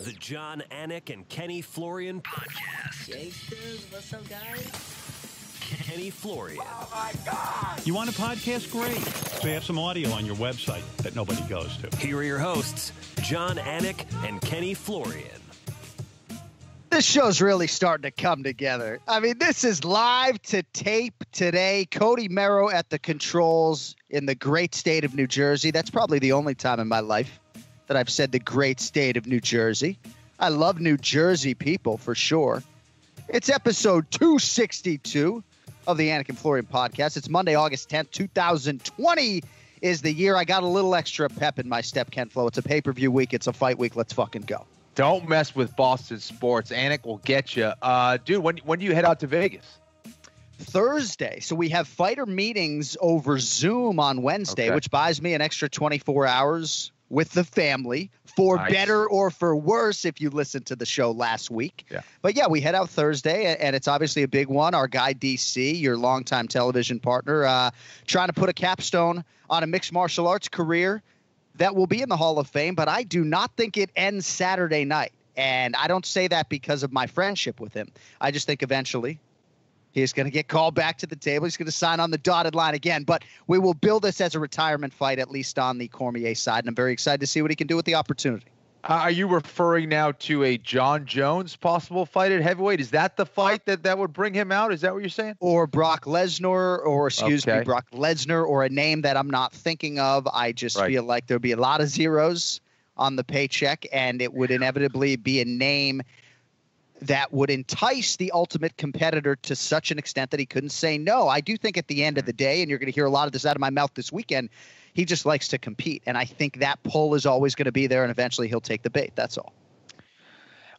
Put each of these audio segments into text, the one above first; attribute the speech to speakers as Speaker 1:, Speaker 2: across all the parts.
Speaker 1: The John, Anik, and Kenny Florian Podcast.
Speaker 2: Gangsters, what's up, guys?
Speaker 1: Kenny Florian.
Speaker 3: Oh, my God!
Speaker 4: You want a podcast? Great. So you have some audio on your website that nobody goes to.
Speaker 1: Here are your hosts, John, Anik, and Kenny Florian.
Speaker 5: This show's really starting to come together. I mean, this is live to tape today. Cody Merrow at the controls in the great state of New Jersey. That's probably the only time in my life that I've said the great state of New Jersey. I love New Jersey people for sure. It's episode 262 of the Anik and Florian Podcast. It's Monday, August 10th, 2020 is the year. I got a little extra pep in my step, Ken Flo. It's a pay-per-view week. It's a fight week. Let's fucking go.
Speaker 3: Don't mess with Boston sports. Anik will get you. Dude, when do you head out to Vegas?
Speaker 5: Thursday. So we have fighter meetings over Zoom on Wednesday, which buys me an extra 24 hours with the family, for better or for worse if you listened to the show last week. Yeah. But yeah, we head out Thursday, and it's obviously a big one. Our guy DC, your longtime television partner, trying to put a capstone on a mixed martial arts career that will be in the Hall of Fame, but I do not think it ends Saturday night. And I don't say that because of my friendship with him. I just think eventually he's going to get called back to the table. He's going to sign on the dotted line again. But we will build this as a retirement fight, at least on the Cormier side. And I'm very excited to see what he can do with the opportunity.
Speaker 3: Are you referring now to a John Jones possible fight at heavyweight? Is that the fight that would bring him out? Is that what you're saying?
Speaker 5: Or Brock Lesnar, or Brock Lesnar, or a name that I'm not thinking of. I just feel like there'll be a lot of zeros on the paycheck, and it would inevitably be a name that would entice the ultimate competitor to such an extent that he couldn't say no. I do think at the end of the day, and you're going to hear a lot of this out of my mouth this weekend, he just likes to compete. And I think that pull is always going to be there, and eventually he'll take the bait. That's all.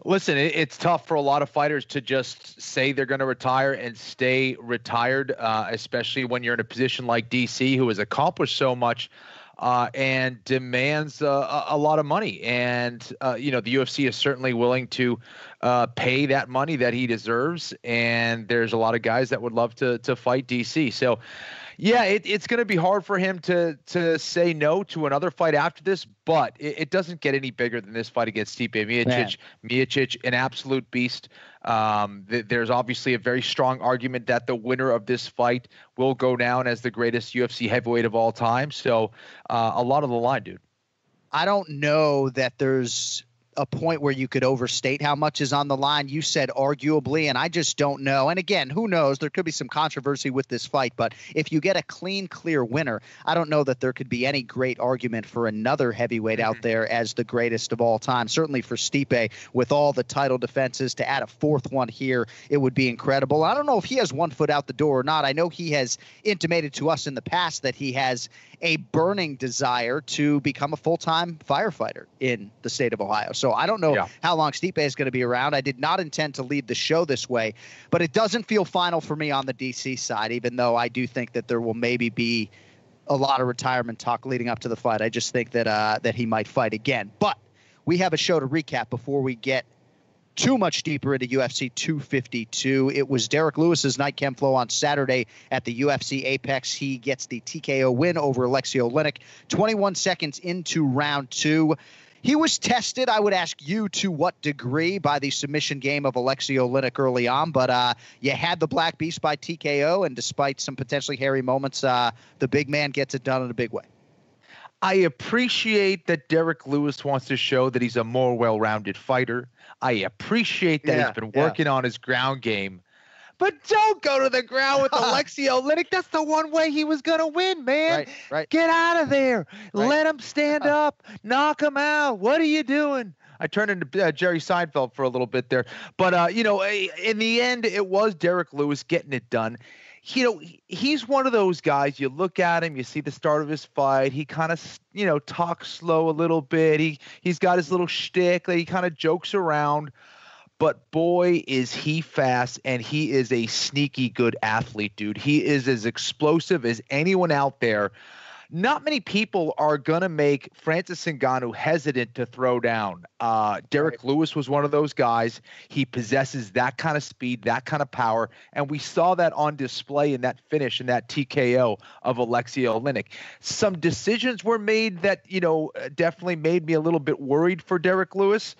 Speaker 3: Listen, it's tough for a lot of fighters to just say they're going to retire and stay retired, especially when you're in a position like DC, who has accomplished so much and demands a lot of money. And, the UFC is certainly willing to pay that money that he deserves. And there's a lot of guys that would love to fight DC. So, yeah, it's going to be hard for him to say no to another fight after this, but it doesn't get any bigger than this fight against Stipe Miocic. Miocic, an absolute beast. There's obviously a very strong argument that the winner of this fight will go down as the greatest UFC heavyweight of all time. So a lot on the line, dude.
Speaker 5: I don't know that there's a point where you could overstate how much is on the line. You said arguably, and I just don't know. And again, who knows? There could be some controversy with this fight, but if you get a clean, clear winner, I don't know that there could be any great argument for another heavyweight out there as the greatest of all time. Certainly for Stipe, with all the title defenses, to add a fourth one here, it would be incredible. I don't know if he has one foot out the door or not. I know he has intimated to us in the past that he has a burning desire to become a full-time firefighter in the state of Ohio. So I don't know how long Stipe is going to be around. I did not intend to lead the show this way, but it doesn't feel final for me on the DC side, even though I do think that there will maybe be a lot of retirement talk leading up to the fight. I just think that he might fight again. But we have a show to recap before we get too much deeper into UFC 252. It was Derrick Lewis's night, Ken Flo, on Saturday at the UFC Apex. He gets the TKO win over Alexei Oleinik 21 seconds into round two. He was tested, I would ask you, to what degree by the submission game of Alexei Oleinik early on, but you had the Black Beast by TKO, and despite some potentially hairy moments, the big man gets it done in a big way.
Speaker 3: I appreciate that Derrick Lewis wants to show that he's a more well-rounded fighter. I appreciate that he's been working on his ground game. But don't go to the ground with Alexei Oleinik. That's the one way he was going to win, man.
Speaker 5: Right.
Speaker 3: Get out of there. Let him stand up. Knock him out. What are you doing? I turned into Jerry Seinfeld for a little bit there. But, in the end, it was Derrick Lewis getting it done. He's one of those guys, you look at him, you see the start of his fight, he kind of, talks slow a little bit. He's got his little shtick, he kind of jokes around. But boy, is he fast, and he is a sneaky good athlete, dude. He is as explosive as anyone out there. Not many people are going to make Francis Ngannou hesitant to throw down. Derrick Lewis was one of those guys. He possesses that kind of speed, that kind of power, and we saw that on display in that finish, in that TKO of Alexei Oleinik. Some decisions were made that, definitely made me a little bit worried for Derrick Lewis.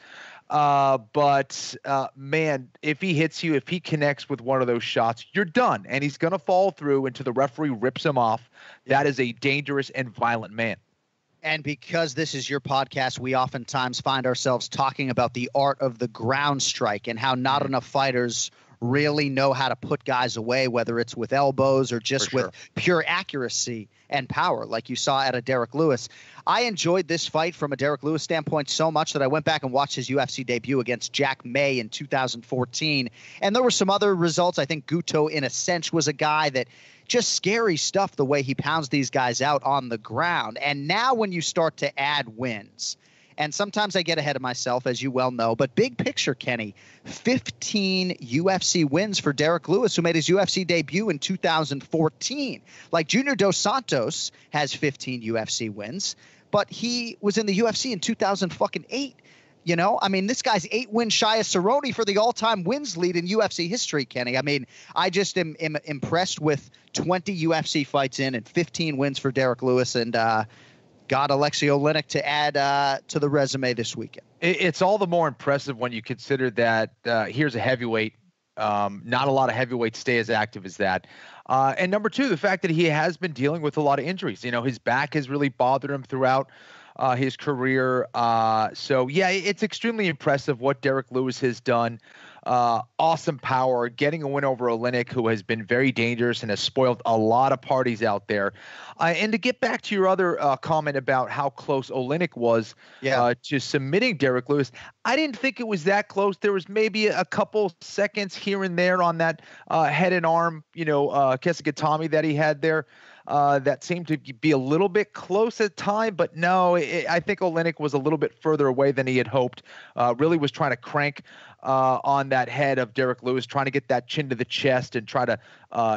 Speaker 3: But man, if he hits you, if he connects with one of those shots, you're done. And he's going to fall through until the referee rips him off. That is a dangerous and violent man.
Speaker 5: And because this is your podcast, we oftentimes find ourselves talking about the art of the ground strike and how not enough fighters really know how to put guys away, whether it's with elbows or just with pure accuracy and power, like you saw at a Derrick Lewis. I enjoyed this fight from a Derrick Lewis standpoint so much that I went back and watched his UFC debut against Jack May in 2014. And there were some other results. I think Guto, in a sense, was a guy that just scary stuff, the way he pounds these guys out on the ground. And now when you start to add wins, and sometimes I get ahead of myself, as you well know, but big picture, Kenny, 15 UFC wins for Derrick Lewis, who made his UFC debut in 2014. Like Junior Dos Santos has 15 UFC wins, but he was in the UFC in 2008. You know, I mean, this guy's 8 wins shy of Cerrone for the all-time wins lead in UFC history, Kenny. I mean, I just am impressed with 20 UFC fights in and 15 wins for Derrick Lewis, and got Alexei Oleinik to add to the resume this weekend.
Speaker 3: It's all the more impressive when you consider that here's a heavyweight. Not a lot of heavyweights stay as active as that. And number two, the fact that he has been dealing with a lot of injuries. You know, his back has really bothered him throughout his career. So, yeah, it's extremely impressive what Derrick Lewis has done. Awesome power, getting a win over Oleinik, who has been very dangerous and has spoiled a lot of parties out there. And to get back to your other comment about how close Oleinik was to submitting Derrick Lewis, I didn't think it was that close. There was maybe a couple seconds here and there on that head and arm, Kesagatami that he had there. That seemed to be a little bit close at time, but no, I think Oleinik was a little bit further away than he had hoped. Really was trying to crank on that head of Derrick Lewis, trying to get that chin to the chest and try to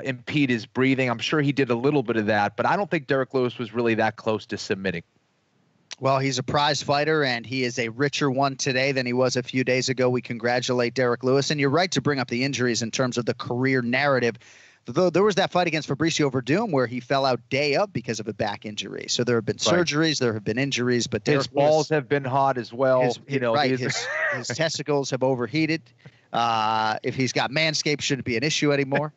Speaker 3: impede his breathing. I'm sure he did a little bit of that, but I don't think Derrick Lewis was really that close to submitting.
Speaker 5: Well, he's a prize fighter, and he is a richer one today than he was a few days ago. We congratulate Derrick Lewis, and you're right to bring up the injuries in terms of the career narrative. Though there was that fight against Fabricio Verdum where he fell out day up because of a back injury. So there have been surgeries, there have been injuries, but
Speaker 3: his balls have been hot as well.
Speaker 5: His testicles have overheated. If he's got Manscaped, shouldn't be an issue anymore.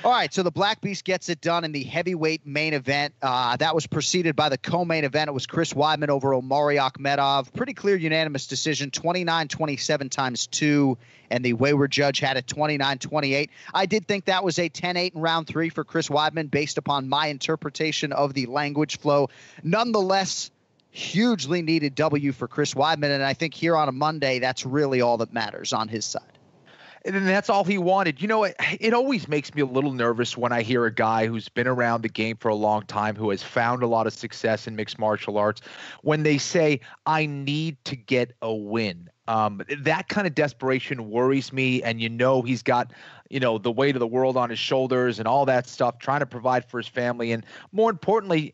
Speaker 5: All right, so the Black Beast gets it done in the heavyweight main event. That was preceded by the co-main event. It was Chris Weidman over Omari Akhmedov. Pretty clear unanimous decision, 29-27 times 2, and the wayward judge had it 29-28. I did think that was a 10-8 in round 3 for Chris Weidman based upon my interpretation of the language flow. Nonetheless, hugely needed W for Chris Weidman, and I think here on a Monday, that's really all that matters on his side.
Speaker 3: And that's all he wanted. You know, it always makes me a little nervous when I hear a guy who's been around the game for a long time, who has found a lot of success in mixed martial arts, when they say, I need to get a win. That kind of desperation worries me. And, he's got, the weight of the world on his shoulders and all that stuff, trying to provide for his family. And more importantly,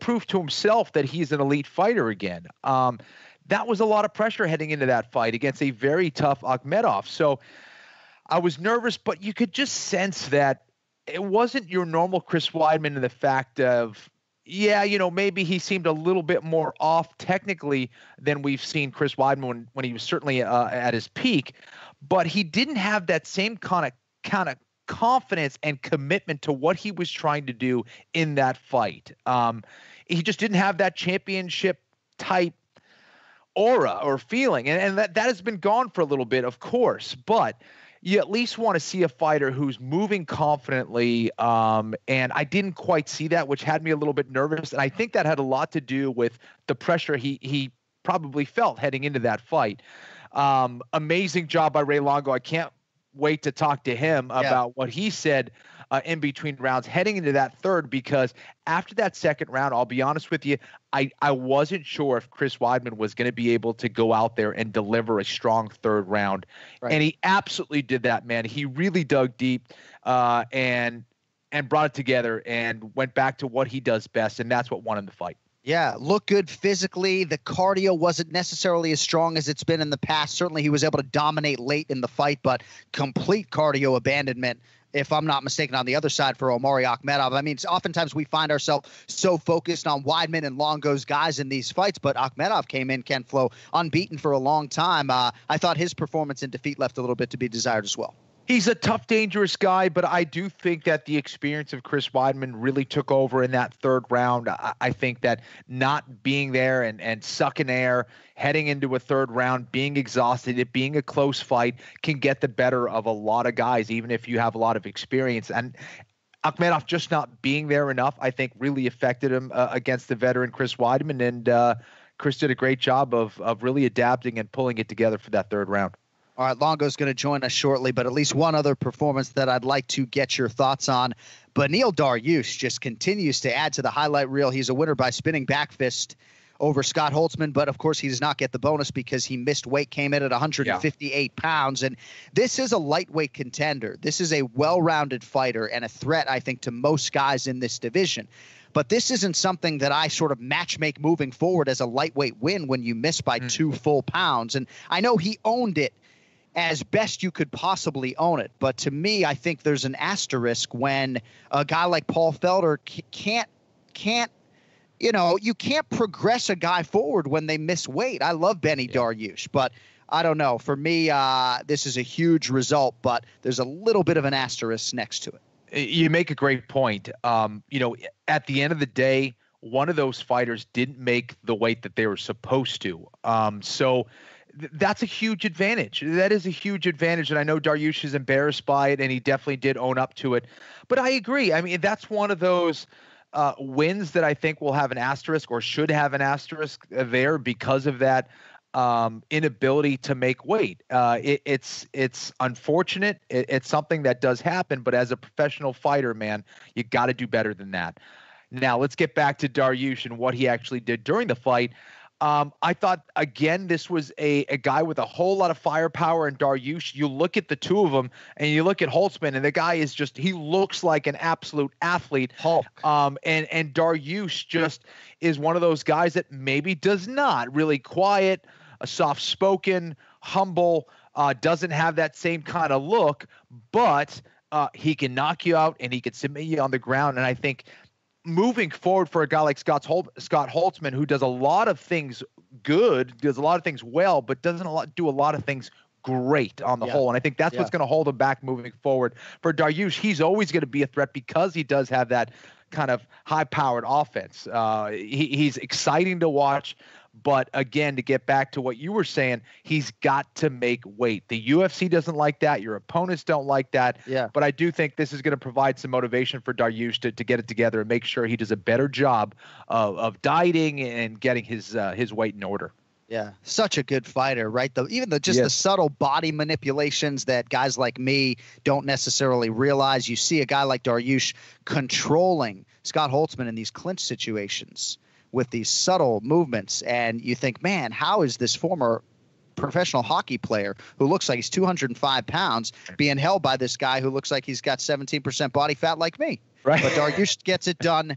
Speaker 3: prove to himself that he's an elite fighter again. That was a lot of pressure heading into that fight against a very tough Akhmedov. So I was nervous, but you could just sense that it wasn't your normal Chris Weidman in the fact of, maybe he seemed a little bit more off technically than we've seen Chris Weidman when he was certainly at his peak, but he didn't have that same kind of confidence and commitment to what he was trying to do in that fight. He just didn't have that championship type aura or feeling, and that has been gone for a little bit, of course, but you at least want to see a fighter who's moving confidently, and I didn't quite see that, which had me a little bit nervous, and I think that had a lot to do with the pressure he probably felt heading into that fight. Amazing job by Ray Longo. I can't wait to talk to him about what he said in between rounds heading into that third, because after that second round, I'll be honest with you, I wasn't sure if Chris Weidman was going to be able to go out there and deliver a strong third round. Right. And he absolutely did that, man. He really dug deep and brought it together and went back to what he does best, and that's what won him the fight.
Speaker 5: Yeah, looked good physically. The cardio wasn't necessarily as strong as it's been in the past. Certainly he was able to dominate late in the fight, but complete cardio abandonment if I'm not mistaken, on the other side for Omari Akhmedov. I mean, oftentimes we find ourselves so focused on Weidman and Longo's guys in these fights, but Akhmedov came in, Ken Flo, unbeaten for a long time. I thought his performance in defeat left a little bit to be desired as well.
Speaker 3: He's a tough, dangerous guy, but I do think that the experience of Chris Weidman really took over in that third round. I think that not being there and sucking air, heading into a third round, being exhausted, it being a close fight can get the better of a lot of guys, even if you have a lot of experience. And Akhmedov just not being there enough, I think, really affected him against the veteran Chris Weidman. And Chris did a great job of really adapting and pulling it together for that third round.
Speaker 5: All right, Longo's going to join us shortly, but at least one other performance that I'd like to get your thoughts on. Beneil Dariush just continues to add to the highlight reel. He's a winner by spinning back fist over Scott Holtzman, but of course he does not get the bonus because he missed weight, came in at 158 pounds. And this is a lightweight contender. This is a well-rounded fighter and a threat, I think, to most guys in this division. But this isn't something that I sort of matchmake moving forward as a lightweight win when you miss by 2 full pounds. And I know he owned it as best you could possibly own it. But to me, I think there's an asterisk when a guy like Paul Felder can't, you can't progress a guy forward when they miss weight. I love Benny Dariush, but I don't know. For me, this is a huge result, but there's a little bit of an asterisk next to it.
Speaker 3: You make a great point. At the end of the day, one of those fighters didn't make the weight that they were supposed to. So that's a huge advantage. That is a huge advantage. And I know Dariush is embarrassed by it, and he definitely did own up to it. But I agree. I mean, that's one of those wins that I think will have an asterisk or should have an asterisk there because of that inability to make weight. It's unfortunate. It's something that does happen. But as a professional fighter, man, you got to do better than that. Now, let's get back to Dariush and what he actually did during the fight. I thought, again, this was a guy with a whole lot of firepower in Dariush. You look at the two of them and you look at Holtzman, and the guy is just, he looks like an absolute athlete.
Speaker 5: Hulk.
Speaker 3: And Dariush just is one of those guys that maybe does not really quiet, soft-spoken, humble, doesn't have that same kind of look, but he can knock you out and he can submit you on the ground. And I think moving forward for a guy like Scott Holtzman, who does a lot of things good, does a lot of things well, but doesn't do a lot of things great on the whole. And I think that's what's going to hold him back moving forward. For Dariush, he's always going to be a threat because he does have that kind of high-powered offense. He's exciting to watch. But again, to get back to what you were saying, he's got to make weight. The UFC doesn't like that. Your opponents don't like that.
Speaker 5: Yeah.
Speaker 3: But I do think this is going to provide some motivation for Dariush to get it together and make sure he does a better job of dieting and getting his weight in order.
Speaker 5: Yeah, such a good fighter, right? The subtle body manipulations that guys like me don't necessarily realize. You see a guy like Dariush controlling Scott Holtzman in these clinch situations with these subtle movements, and you think, man, how is this former professional hockey player who looks like he's 205 pounds being held by this guy who looks like he's got 17% body fat like me?
Speaker 3: Right.
Speaker 5: But Dariush gets it done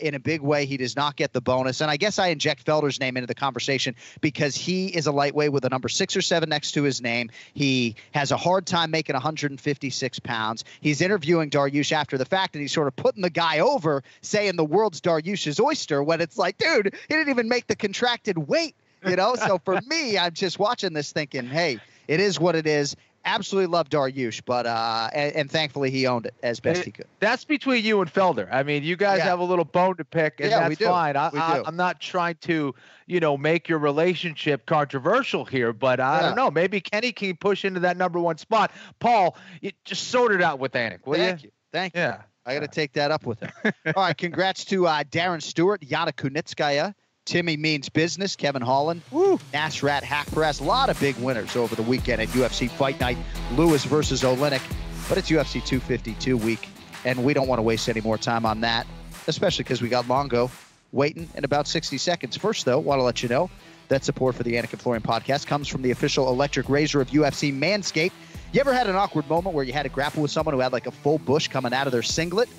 Speaker 5: in a big way. He does not get the bonus. And I guess I inject Felder's name into the conversation because he is a lightweight with a number 6 or 7 next to his name. He has a hard time making 156 pounds. He's interviewing Dariush after the fact, and he's sort of putting the guy over, saying the world's Dariush's oyster, when it's like, dude, he didn't even make the contracted weight, So for me, I'm just watching this thinking, hey, it is what it is. Absolutely love Dariush, but and thankfully he owned it as best he could.
Speaker 3: That's between you and Felder. I mean, you guys have a little bone to pick, and that's fine. I'm not trying to, make your relationship controversial here, but I don't know. Maybe Kenny can push into that number 1 spot. Paul, you just sort it out with Anik, will you?
Speaker 5: Thank you.
Speaker 3: Yeah.
Speaker 5: I got to take that up with him. All right, congrats to Darren Stewart, Yana Kunitskaya, Timmy Means Business, Kevin Holland, Nasrat Hakparas. A lot of big winners over the weekend at UFC Fight Night. Lewis versus Oleinik. But it's UFC 252 week, and we don't want to waste any more time on that, especially because we got Longo waiting in about 60 seconds. First, though, want to let you know that support for the Anik and Florian podcast comes from the official electric razor of UFC, Manscaped. You ever had an awkward moment where you had to grapple with someone who had like a full bush coming out of their singlet?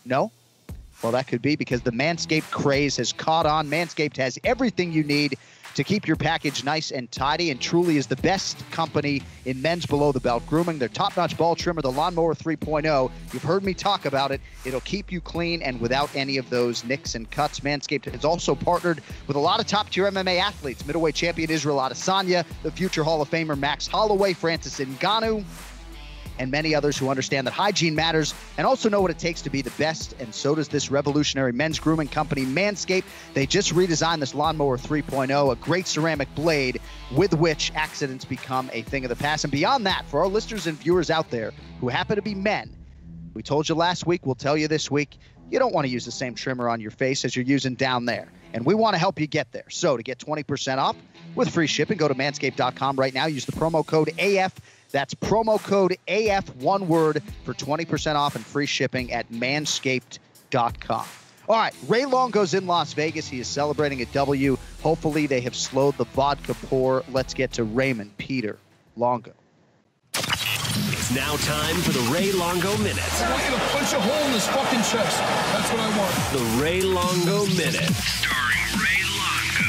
Speaker 5: No? Well, that could be because the Manscaped craze has caught on. Manscaped has everything you need to keep your package nice and tidy, and truly is the best company in men's below-the-belt grooming. Their top-notch ball trimmer, the Lawnmower 3.0, you've heard me talk about it. It'll keep you clean and without any of those nicks and cuts. Manscaped has also partnered with a lot of top-tier MMA athletes. Middleweight champion Israel Adesanya, the future Hall of Famer Max Holloway, Francis Ngannou, and many others who understand that hygiene matters and also know what it takes to be the best, and so does this revolutionary men's grooming company, Manscaped. They just redesigned this Lawnmower 3.0, a great ceramic blade with which accidents become a thing of the past. And beyond that, for our listeners and viewers out there who happen to be men, we told you last week, we'll tell you this week, you don't want to use the same trimmer on your face as you're using down there. And we want to help you get there. So to get 20% off with free shipping, go to manscaped.com right now. Use the promo code AF. That's promo code AF, one word, for 20% off and free shipping at manscaped.com. All right, Ray Longo's in Las Vegas. He is celebrating a W. Hopefully they have slowed the vodka pour. Let's get to Raymond Peter Longo.
Speaker 1: It's now time for the Ray Longo Minute.
Speaker 6: I want you to punch a hole in his fucking chest. That's what I want.
Speaker 1: The Ray Longo Minute. Starring Ray Longo.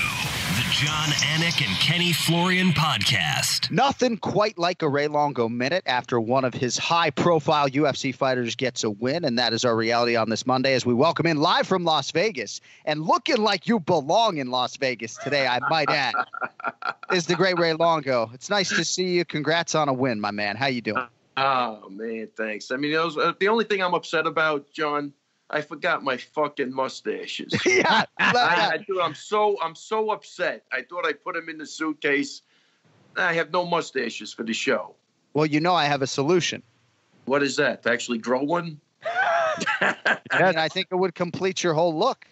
Speaker 1: The John Anik and Kenny Florian podcast.
Speaker 5: Nothing quite like a Ray Longo Minute after one of his high-profile UFC fighters gets a win, and that is our reality on this Monday as we welcome in live from Las Vegas, and looking like you belong in Las Vegas today, I might add, is the great Ray Longo. It's nice to see you. Congrats on a win, my man. How you doing?
Speaker 7: Oh, man, thanks. I mean, the only thing I'm upset about, John, I forgot my fucking mustaches.
Speaker 5: Yeah,
Speaker 7: dude, I'm so upset. I thought I put them in the suitcase. I have no mustaches for the show.
Speaker 5: Well, you know I have a solution.
Speaker 7: What is that? To actually grow one?
Speaker 5: I think it would complete your whole look.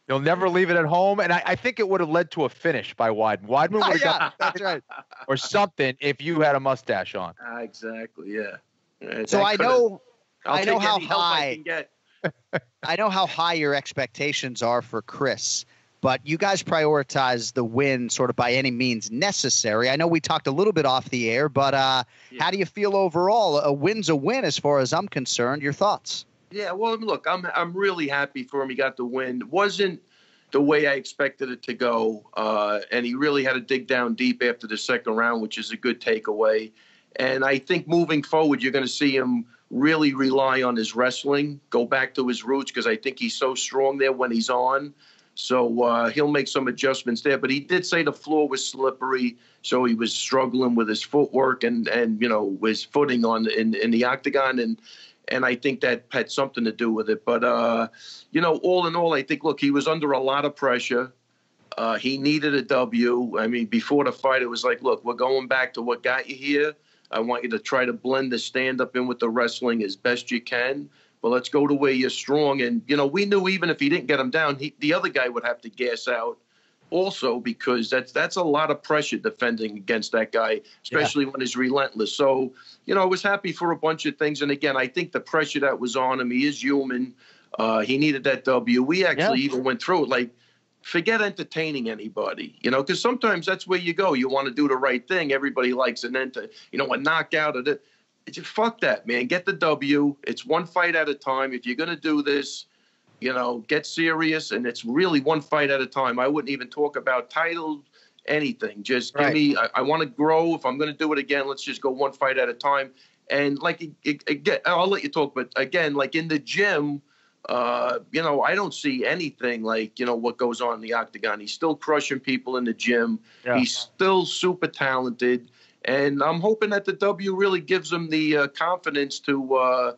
Speaker 3: You'll never leave it at home, and I think it would have led to a finish by Weidman. Weidman would have got
Speaker 5: that's right,
Speaker 3: or something if you had a mustache on.
Speaker 7: Exactly, yeah.
Speaker 5: So I know how
Speaker 7: high.
Speaker 5: high.
Speaker 7: I can get.
Speaker 5: I know how high your expectations are for Chris, but you guys prioritize the win sort of by any means necessary. I know we talked a little bit off the air, but how do you feel overall? A win's a win as far as I'm concerned. Your thoughts?
Speaker 7: Yeah, well, look, I'm really happy for him. He got the win. It wasn't the way I expected it to go, and he really had to dig down deep after the second round, which is a good takeaway. And I think moving forward, you're going to see him really rely on his wrestling, go back to his roots, because I think he's so strong there when he's on. So he'll make some adjustments there. But he did say the floor was slippery, so he was struggling with his footwork and his footing in the octagon. And I think that had something to do with it. But, all in all, I think, look, he was under a lot of pressure. He needed a W. I mean, before the fight, it was like, look, we're going back to what got you here. I want you to try to blend the stand-up in with the wrestling as best you can. But let's go to where you're strong. And, we knew even if he didn't get him down, the other guy would have to gas out also, because that's a lot of pressure defending against that guy, especially when he's relentless. So, I was happy for a bunch of things. And, again, I think the pressure that was on him, he is human. He needed that W. We actually even went through it like, forget entertaining anybody, because sometimes that's where you go. You want to do the right thing. Everybody likes an a knockout. Fuck that, man. Get the W. It's one fight at a time. If you're going to do this, get serious. And it's really one fight at a time. I wouldn't even talk about titles, anything. Just give me, I want to grow. If I'm going to do it again, let's just go one fight at a time. And again, I'll let you talk. But again, like in the gym, I don't see anything like, what goes on in the octagon. He's still crushing people in the gym. Yeah. He's still super talented. And I'm hoping that the W really gives him the confidence to,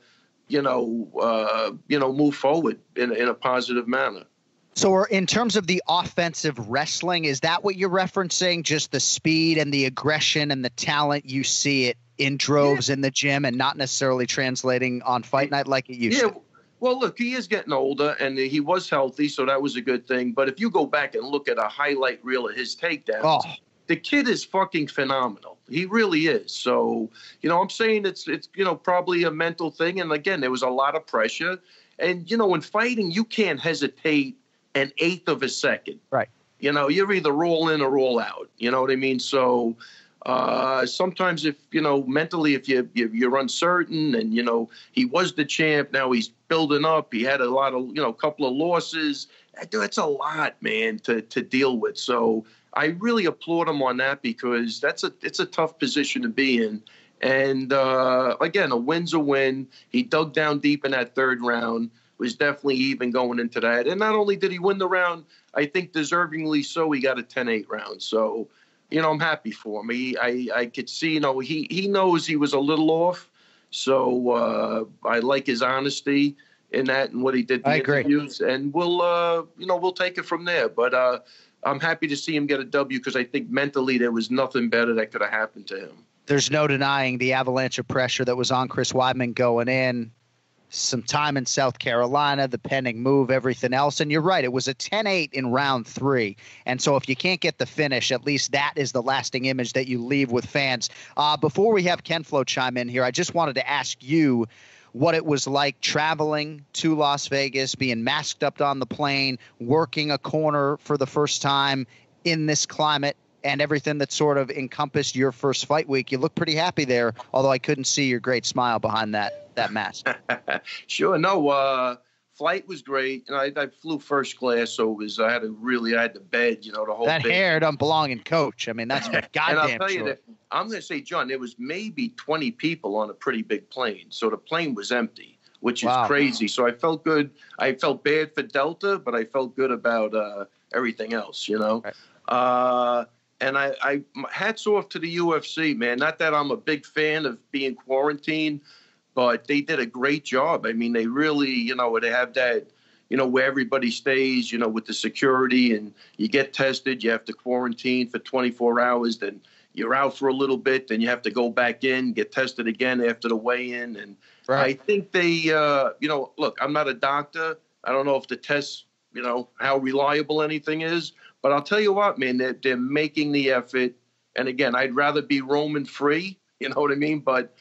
Speaker 7: move forward in a positive manner.
Speaker 5: So in terms of the offensive wrestling, is that what you're referencing? Just the speed and the aggression and the talent, you see it in droves in the gym and not necessarily translating on fight night like it used to?
Speaker 7: Well, look, he is getting older, and he was healthy, so that was a good thing. But if you go back and look at a highlight reel of his takedowns, the kid is fucking phenomenal. He really is. So, I'm saying it's probably a mental thing. And, again, there was a lot of pressure. And, in fighting, you can't hesitate an eighth of a second.
Speaker 5: Right.
Speaker 7: You're either roll in or roll out. You know what I mean? So, Sometimes if, mentally, if you're uncertain and, he was the champ, now he's building up. He had a lot of, couple of losses. That's a lot, man, to deal with. So I really applaud him on that because it's a tough position to be in. And, again, a win's a win. He dug down deep in that third round, was definitely even going into that. And not only did he win the round, I think deservingly so, he got a 10-8 round. So, I'm happy for him. I could see, he knows he was a little off. So I like his honesty in that and what he did in the interviews. And we'll take it from there. But I'm happy to see him get a W because I think mentally there was nothing better that could have happened to him.
Speaker 5: There's no denying the avalanche of pressure that was on Chris Weidman going in. Some time in South Carolina, the pending move, everything else. And you're right, it was a 10-8 in round 3. And so if you can't get the finish, at least that is the lasting image that you leave with fans. Before we have Ken Flo chime in here, I just wanted to ask you what it was like traveling to Las Vegas, being masked up on the plane, working a corner for the first time in this climate, and everything that sort of encompassed your first fight week. You look pretty happy there, although I couldn't see your great smile behind that mask.
Speaker 7: Sure. No, flight was great. I flew first class, so I had the bed, the whole
Speaker 5: that
Speaker 7: thing.
Speaker 5: Hair don't belong in coach. I mean, that's for goddamn
Speaker 7: and I'll tell you
Speaker 5: sure.
Speaker 7: that, I'm going to say, John, there was maybe 20 people on a pretty big plane. So the plane was empty, which is crazy. So I felt good. I felt bad for Delta, but I felt good about everything else, Right. And I hats off to the UFC, man. Not that I'm a big fan of being quarantined, but they did a great job. I mean, they really, they have that, where everybody stays, with the security and you get tested, you have to quarantine for 24 hours, then you're out for a little bit, then you have to go back in, get tested again after the weigh-in. And I think they, look, I'm not a doctor. I don't know if the tests, how reliable anything is. But I'll tell you what, man, they're making the effort. And again, I'd rather be Roman free, you know what I mean? But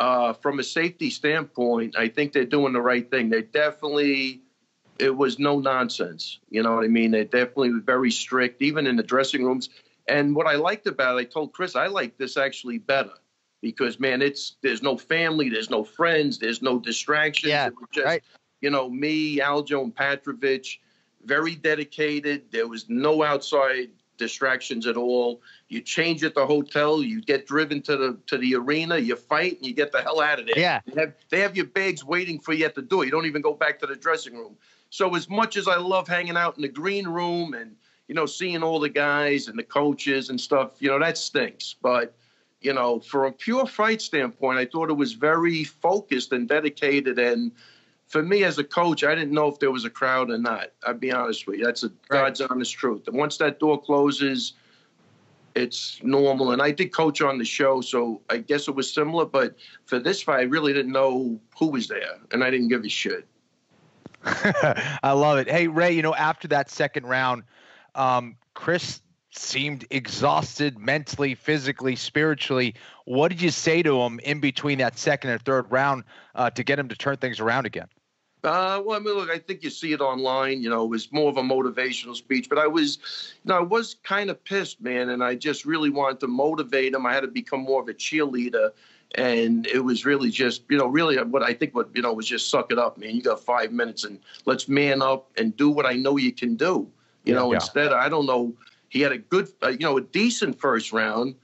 Speaker 7: from a safety standpoint, I think they're doing the right thing. It was no nonsense. You know what I mean? They definitely were very strict, even in the dressing rooms. And what I liked about it, I told Chris, I like this actually better because, man, there's no family, there's no friends, there's no distractions.
Speaker 5: Yeah,
Speaker 7: it was just, me, Aljo, and Petrovich. Very dedicated. There was no outside distractions at all. You change at the hotel. You get driven to the arena. You fight, and you get the hell out of there.
Speaker 5: Yeah.
Speaker 7: They have your bags waiting for you at the door. You don't even go back to the dressing room. So as much as I love hanging out in the green room and, seeing all the guys and the coaches and stuff, that stinks. But, for a pure fight standpoint, I thought it was very focused and dedicated. And for me as a coach, I didn't know if there was a crowd or not. I'll be honest with you. That's God's honest truth. And once that door closes, it's normal. And I did coach on the show, so I guess it was similar. But for this fight, I really didn't know who was there, and I didn't give a shit.
Speaker 3: I love it. Hey, Ray, after that second round, Chris seemed exhausted mentally, physically, spiritually. What did you say to him in between that second and third round to get him to turn things around again?
Speaker 7: Well, I mean, look, I think you see it online. It was more of a motivational speech, but I was kind of pissed, man, and I just really wanted to motivate him. I had to become more of a cheerleader, and it was really just, really what I think was just suck it up, man. You got 5 minutes, and let's man up and do what I know you can do. Instead, I don't know. He had a good, a decent first round.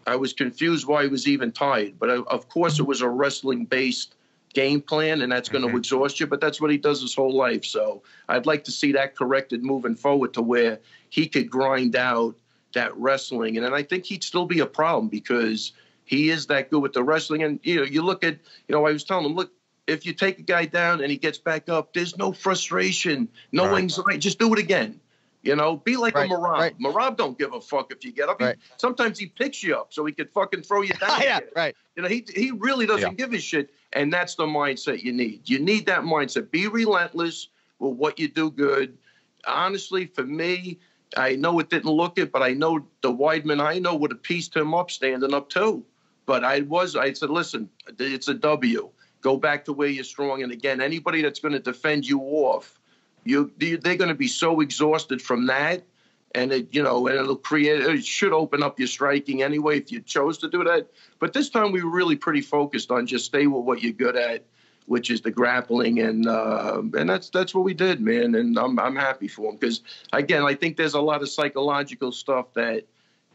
Speaker 7: I was confused why he was even tied, but of course it was a wrestling-based game plan, and that's going to exhaust you, but that's what he does his whole life. So I'd like to see that corrected moving forward to where he could grind out that wrestling. And then I think he'd still be a problem because he is that good with the wrestling. And, you look at, I was telling him, look, if you take a guy down and he gets back up, there's no frustration, no anxiety. Just do it again. Be like a Merab. Right. Merab don't give a fuck if you get up. Sometimes he picks you up so he could fucking throw you down.
Speaker 5: Yeah, right.
Speaker 7: He really doesn't give a shit. And that's the mindset you need. You need that mindset. Be relentless with what you do good. Honestly, for me, I know it didn't look it, but I know the Weidman would have pieced him up standing up too. But I said, listen, it's a W. Go back to where you're strong. And again, anybody that's going to defend you off, they're going to be so exhausted from that and and it should open up your striking anyway if you chose to do that. But this time we were really pretty focused on just stay with what you're good at, which is the grappling, and that's what we did, man. And I'm happy for him because, again, I think there's a lot of psychological stuff that,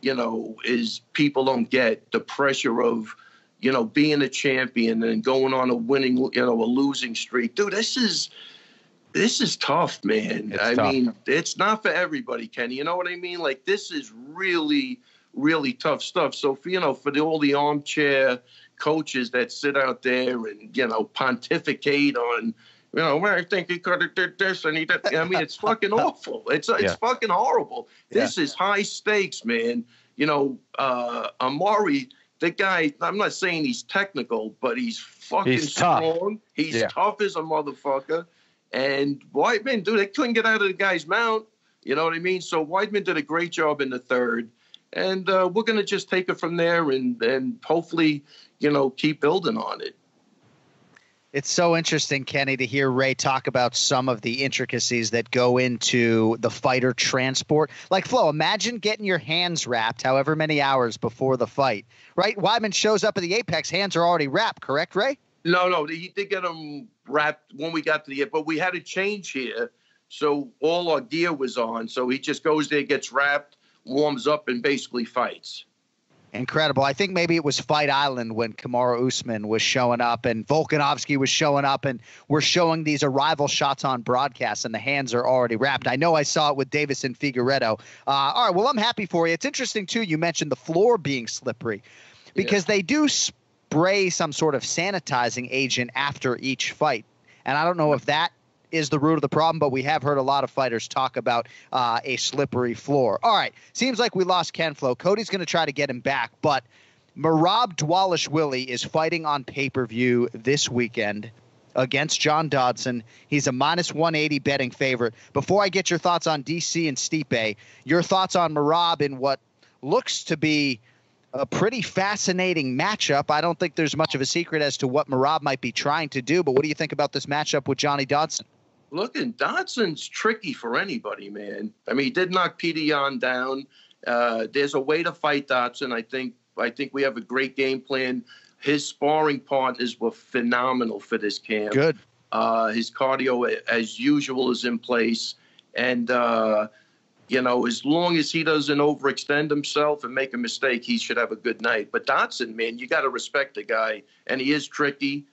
Speaker 7: is people don't get the pressure of, being a champion and going on a winning, a losing streak. Dude, this is tough, man. I mean, it's not for everybody, Kenny. You know what I mean? Like, this is really, really tough stuff. So, for all the armchair coaches that sit out there and, pontificate on, I think he could have did this and he did. I mean, it's fucking awful. It's fucking horrible. This is high stakes, man. Amari, the guy, I'm not saying he's technical, but he's fucking strong. He's tough as a motherfucker. And Weidman, dude, they couldn't get out of the guy's mount. You know what I mean? So Weidman did a great job in the third. And we're going to just take it from there and hopefully, keep building on it.
Speaker 5: It's so interesting, Kenny, to hear Ray talk about some of the intricacies that go into the fighter transport. Like, Flo, imagine getting your hands wrapped however many hours before the fight, right? Weidman shows up at the Apex, hands are already wrapped, correct, Ray?
Speaker 7: No, he did get them wrapped when we got to the, but we had a change here. So all our gear was on. So he just goes there, gets wrapped, warms up, and basically fights.
Speaker 5: Incredible. I think maybe it was Fight Island when Kamaru Usman was showing up and Volkanovski was showing up, and we're showing these arrival shots on broadcast and the hands are already wrapped. I know I saw it with Davis and Figueiredo. All right, well, I'm happy for you. It's interesting, too, you mentioned the floor being slippery because they do spray some sort of sanitizing agent after each fight. And I don't know if that is the root of the problem, but we have heard a lot of fighters talk about a slippery floor. All right, seems like we lost Ken Flo. Cody's going to try to get him back, but Merab Dvalishvili is fighting on pay-per-view this weekend against John Dodson. He's a minus 180 betting favorite. Before I get your thoughts on DC and Stipe, your thoughts on Merab in what looks to be a pretty fascinating matchup. I don't think there's much of a secret as to what Merab might be trying to do, but what do you think about this matchup with Johnny Dodson?
Speaker 7: Look, and Dodson's tricky for anybody, man. I mean, he did knock Peter Yan down. There's a way to fight Dodson. I think we have a great game plan. His sparring partners were phenomenal for this camp.
Speaker 5: Good.
Speaker 7: His cardio, as usual, is in place. And, as long as he doesn't overextend himself and make a mistake, he should have a good night. But Dodson, man, you got to respect the guy. And he is tricky.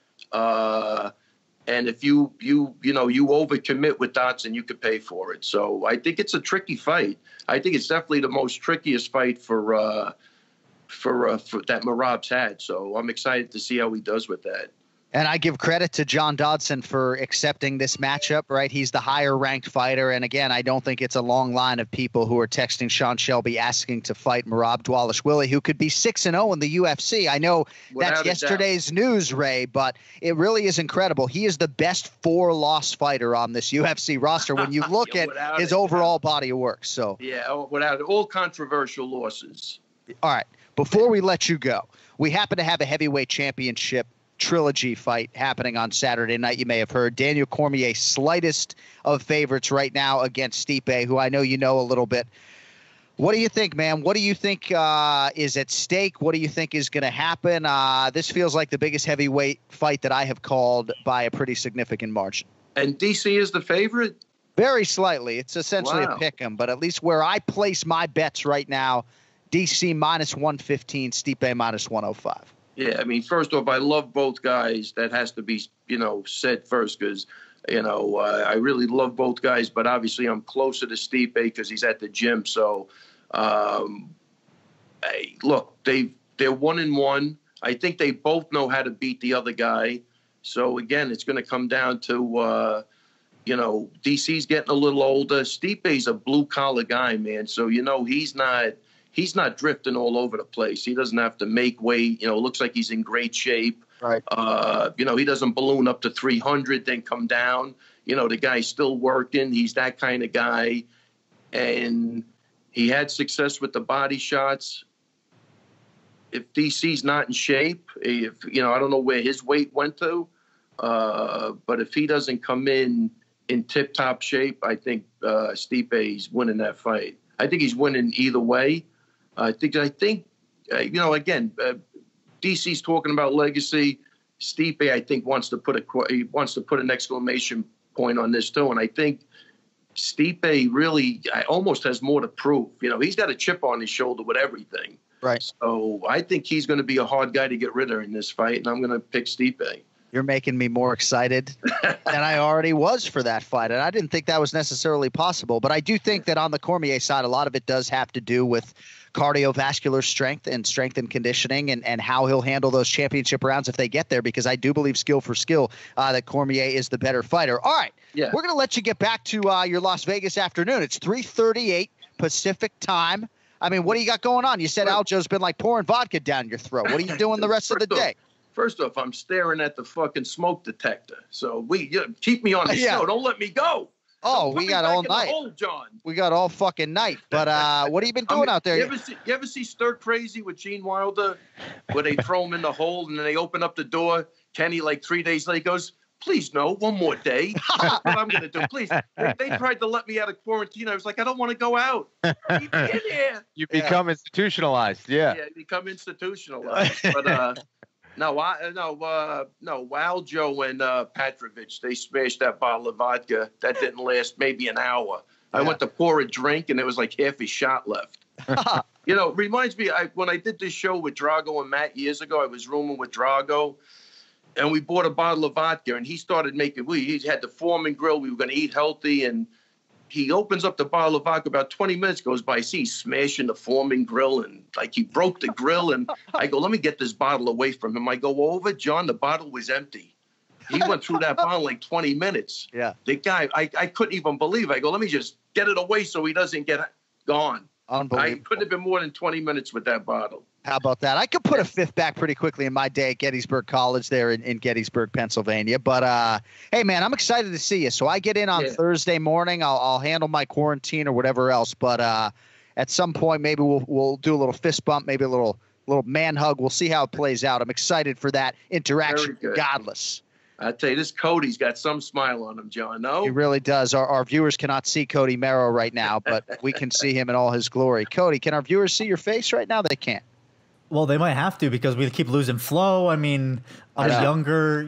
Speaker 7: And if you overcommit with Dodson, you could pay for it. So I think it's a tricky fight. I think it's definitely the most trickiest fight for that Merab's had. So I'm excited to see how he does with that.
Speaker 5: And I give credit to John Dodson for accepting this matchup, right? He's the higher-ranked fighter. And, again, I don't think it's a long line of people who are texting Sean Shelby asking to fight Merab Dvalishvili, who could be 6-0 in the UFC. I know that's yesterday's news, Ray, but it really is incredible. He is the best 4-loss fighter on this UFC roster when you look at his overall body of work. So
Speaker 7: without all controversial losses.
Speaker 5: All right. Before we let you go, we happen to have a heavyweight championship trilogy fight happening on Saturday night. You may have heard Daniel Cormier, slightest of favorites right now against Stipe, who I know you know a little bit. What do you think, man? What do you think is at stake? What do you think is going to happen? This feels like the biggest heavyweight fight that I have called by a pretty significant margin.
Speaker 7: And DC is the favorite?
Speaker 5: Very slightly. It's essentially a pick 'em, but at least where I place my bets right now, DC minus 115, Stipe minus 105.
Speaker 7: Yeah, I mean, first off, I love both guys. That has to be, said first because, I really love both guys. But obviously, I'm closer to Stipe because he's at the gym. So, hey, look, they're 1-1. I think they both know how to beat the other guy. So, again, it's going to come down to, DC's getting a little older. Stipe's a blue-collar guy, man. So, he's not drifting all over the place. He doesn't have to make weight. Looks like he's in great shape.
Speaker 5: Right.
Speaker 7: He doesn't balloon up to 300, then come down. The guy's still working. He's that kind of guy. And he had success with the body shots. If DC's not in shape, I don't know where his weight went to. But if he doesn't come in tip-top shape, I think Stipe's winning that fight. I think he's winning either way. I think again, DC's talking about legacy. Stipe, I think, wants to put an exclamation point on this too, and I think Stipe really almost has more to prove. He's got a chip on his shoulder with everything.
Speaker 5: Right.
Speaker 7: So I think he's going to be a hard guy to get rid of in this fight, and I'm going to pick Stipe.
Speaker 5: You're making me more excited than I already was for that fight. And I didn't think that was necessarily possible. But I do think that on the Cormier side, a lot of it does have to do with cardiovascular strength and conditioning and how he'll handle those championship rounds if they get there, because I do believe skill for skill that Cormier is the better fighter. All right. Yeah. We're going to let you get back to your Las Vegas afternoon. It's 3:38 Pacific time. I mean, what do you got going on? You said Aljo's been like pouring vodka down your throat. What are you doing the rest of the day?
Speaker 7: First off, I'm staring at the fucking smoke detector. So keep me on the show. Don't let me go.
Speaker 5: Oh, we got all night.
Speaker 7: Hole, John.
Speaker 5: We got all fucking night. But what have you been doing out there?
Speaker 7: You ever see Stir Crazy with Gene Wilder, where they throw him in the hole and then they open up the door? Kenny, like 3 days later, goes, please, no, one more day. That's what I'm going to do. Please. They tried to let me out of quarantine. I was like, I don't want to go out. Keep me in here.
Speaker 3: You become institutionalized. Yeah.
Speaker 7: Yeah, become institutionalized. But Aljo and Petrovich, they smashed that bottle of vodka. That didn't last maybe an hour. I went to pour a drink, and there was like half a shot left. Reminds me, when I did this show with Drago and Matt years ago, I was rooming with Drago, and we bought a bottle of vodka, and he started he had the Foreman grill. We were going to eat healthy, and he opens up the bottle of vodka. About 20 minutes goes by. I see he's smashing the Foreman grill, and like he broke the grill. And I go, let me get this bottle away from him. I go over, John, the bottle was empty. He went through that bottle in like 20 minutes. Yeah. The guy, I couldn't even believe it. I go, let me just get it away so he doesn't get gone.
Speaker 5: Unbelievable.
Speaker 7: I couldn't have been more than 20 minutes with that bottle.
Speaker 5: How about that? I could put a fifth back pretty quickly in my day at Gettysburg College there in Gettysburg, Pennsylvania. But, hey, man, I'm excited to see you. So I get in on Thursday morning. I'll handle my quarantine or whatever else. But at some point, maybe we'll do a little fist bump, maybe a little man hug. We'll see how it plays out. I'm excited for that interaction regardless.
Speaker 7: I tell you, this Cody's got some smile on him, John. No,
Speaker 5: he really does. Our viewers cannot see Cody Merrow right now, but we can see him in all his glory. Cody, can our viewers see your face right now? They can't.
Speaker 8: Well, they might have to because we keep losing flow. I mean, I'm a younger,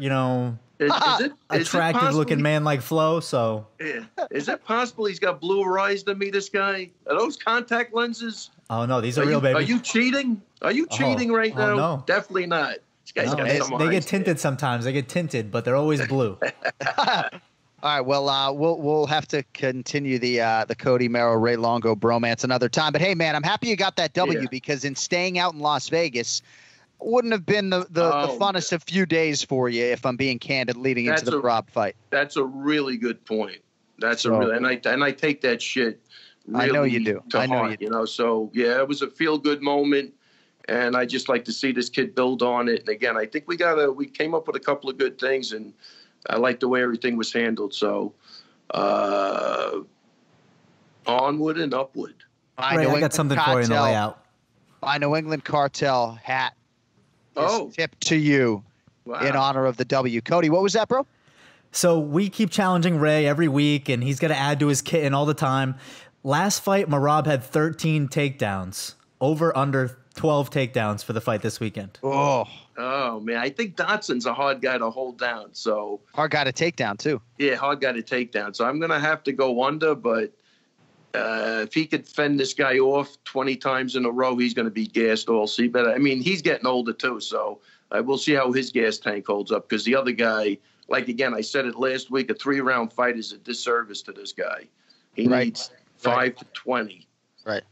Speaker 8: attractive-looking man like Flo. So,
Speaker 7: is it possible he's got bluer eyes than me? This guy? Are those contact lenses?
Speaker 8: Oh no, these are real, baby.
Speaker 7: Are you cheating? Are you cheating right now?
Speaker 8: No,
Speaker 7: definitely not. This guy's got some eyes.
Speaker 8: They get tinted sometimes. They get tinted, but they're always blue.
Speaker 5: All right, well, we'll have to continue the Cody Merrow, Ray Longo bromance another time. But hey, man, I'm happy you got that W because in staying out in Las Vegas wouldn't have been the funnest of few days for you, if I'm being candid, leading into the Rob fight.
Speaker 7: That's a really good point. And I take that shit really
Speaker 5: I know you do.
Speaker 7: to heart, So yeah, it was a feel good moment. And I just like to see this kid build on it. And again, I think we came up with a couple of good things, and I like the way everything was handled. So, onward and upward.
Speaker 8: I got something for you on the way out.
Speaker 5: My New England Cartel hat is tipped to you in honor of the W. Cody, what was that, bro?
Speaker 8: So we keep challenging Ray every week, and he's got to add to his kit all the time. Last fight, Merab had 13 takedowns, over under 12 takedowns for the fight this weekend.
Speaker 7: Oh, man. I think Dotson's a hard guy to hold down. So
Speaker 5: hard guy to take down, too.
Speaker 7: Yeah, hard guy to take down. So I'm going to have to go under, but if he could fend this guy off 20 times in a row, he's going to be gassed all season. But, I mean, he's getting older, too. So we'll see how his gas tank holds up, because the other guy, like, again, I said it last week, a 3-round fight is a disservice to this guy. He needs 5 to 20.
Speaker 5: Right.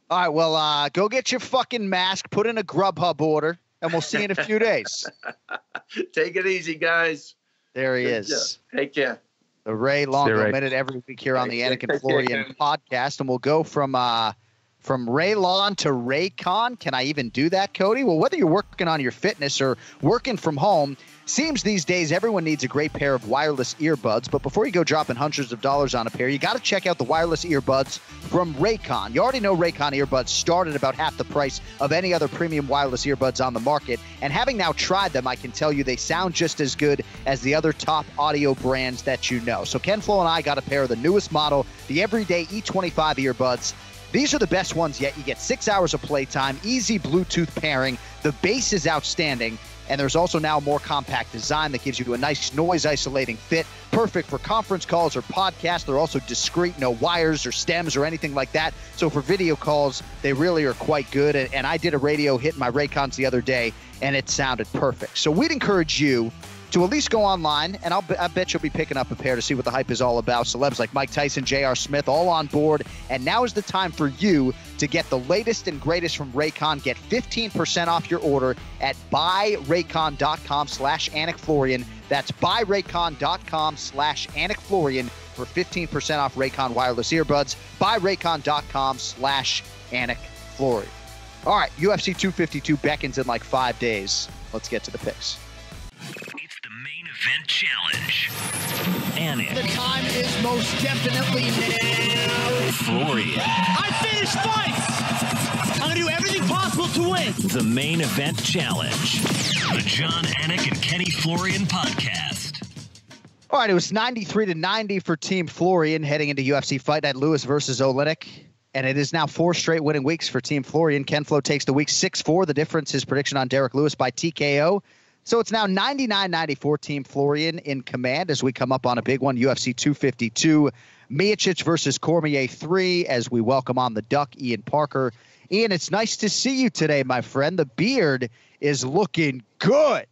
Speaker 5: All right, well, go get your fucking mask, put in a Grubhub order, and we'll see you in a few days.
Speaker 7: Take it easy, guys.
Speaker 5: There he is.
Speaker 7: Take care.
Speaker 5: The Ray Longo Minute every week here on the Anik and Florian podcast, and we'll go from From Raylon to Raycon. Can I even do that, Cody? Well, whether you're working on your fitness or working from home, seems these days everyone needs a great pair of wireless earbuds. But before you go dropping hundreds of dollars on a pair, you got to check out the wireless earbuds from Raycon. You already know Raycon earbuds start at about half the price of any other premium wireless earbuds on the market. And having now tried them, I can tell you they sound just as good as the other top audio brands that you know. So Ken Flo and I got a pair of the newest model, the Everyday E25 earbuds. These are the best ones yet. You get 6 hours of playtime, easy Bluetooth pairing. The bass is outstanding, and there's also now a more compact design that gives you a nice noise-isolating fit, perfect for conference calls or podcasts. They're also discreet, no wires or stems or anything like that. So for video calls, they really are quite good. And I did a radio hit in my Raycons the other day, and it sounded perfect. So we'd encourage you to at least go online, and I bet you'll be picking up a pair to see what the hype is all about. Celebs like Mike Tyson, J.R. Smith, all on board. And now is the time for you to get the latest and greatest from Raycon. Get 15% off your order at buyraycon.com/AnikFlorian. That's buyraycon.com/AnikFlorian for 15% off Raycon wireless earbuds. Buyraycon.com/AnikFlorian. All right, UFC 252 beckons in like 5 days. Let's get to the picks.
Speaker 1: It's the main event challenge. Anik.
Speaker 6: The time is most definitely now.
Speaker 1: Florian.
Speaker 9: I finished fights! I'm going to do everything possible to win.
Speaker 1: The main event challenge. The John Anik and Kenny Florian podcast.
Speaker 5: All right, it was 93-90 for Team Florian heading into UFC Fight Night Lewis versus Oleinik. And it is now 4 straight winning weeks for Team Florian. Ken Flo takes the week 6-4. The difference, his prediction on Derrick Lewis by TKO. So it's now 99-94 Team Florian in command as we come up on a big one, UFC 252. Miocic versus Cormier III as we welcome on the Duck, Ian Parker. Ian, it's nice to see you today, my friend. The beard is looking good.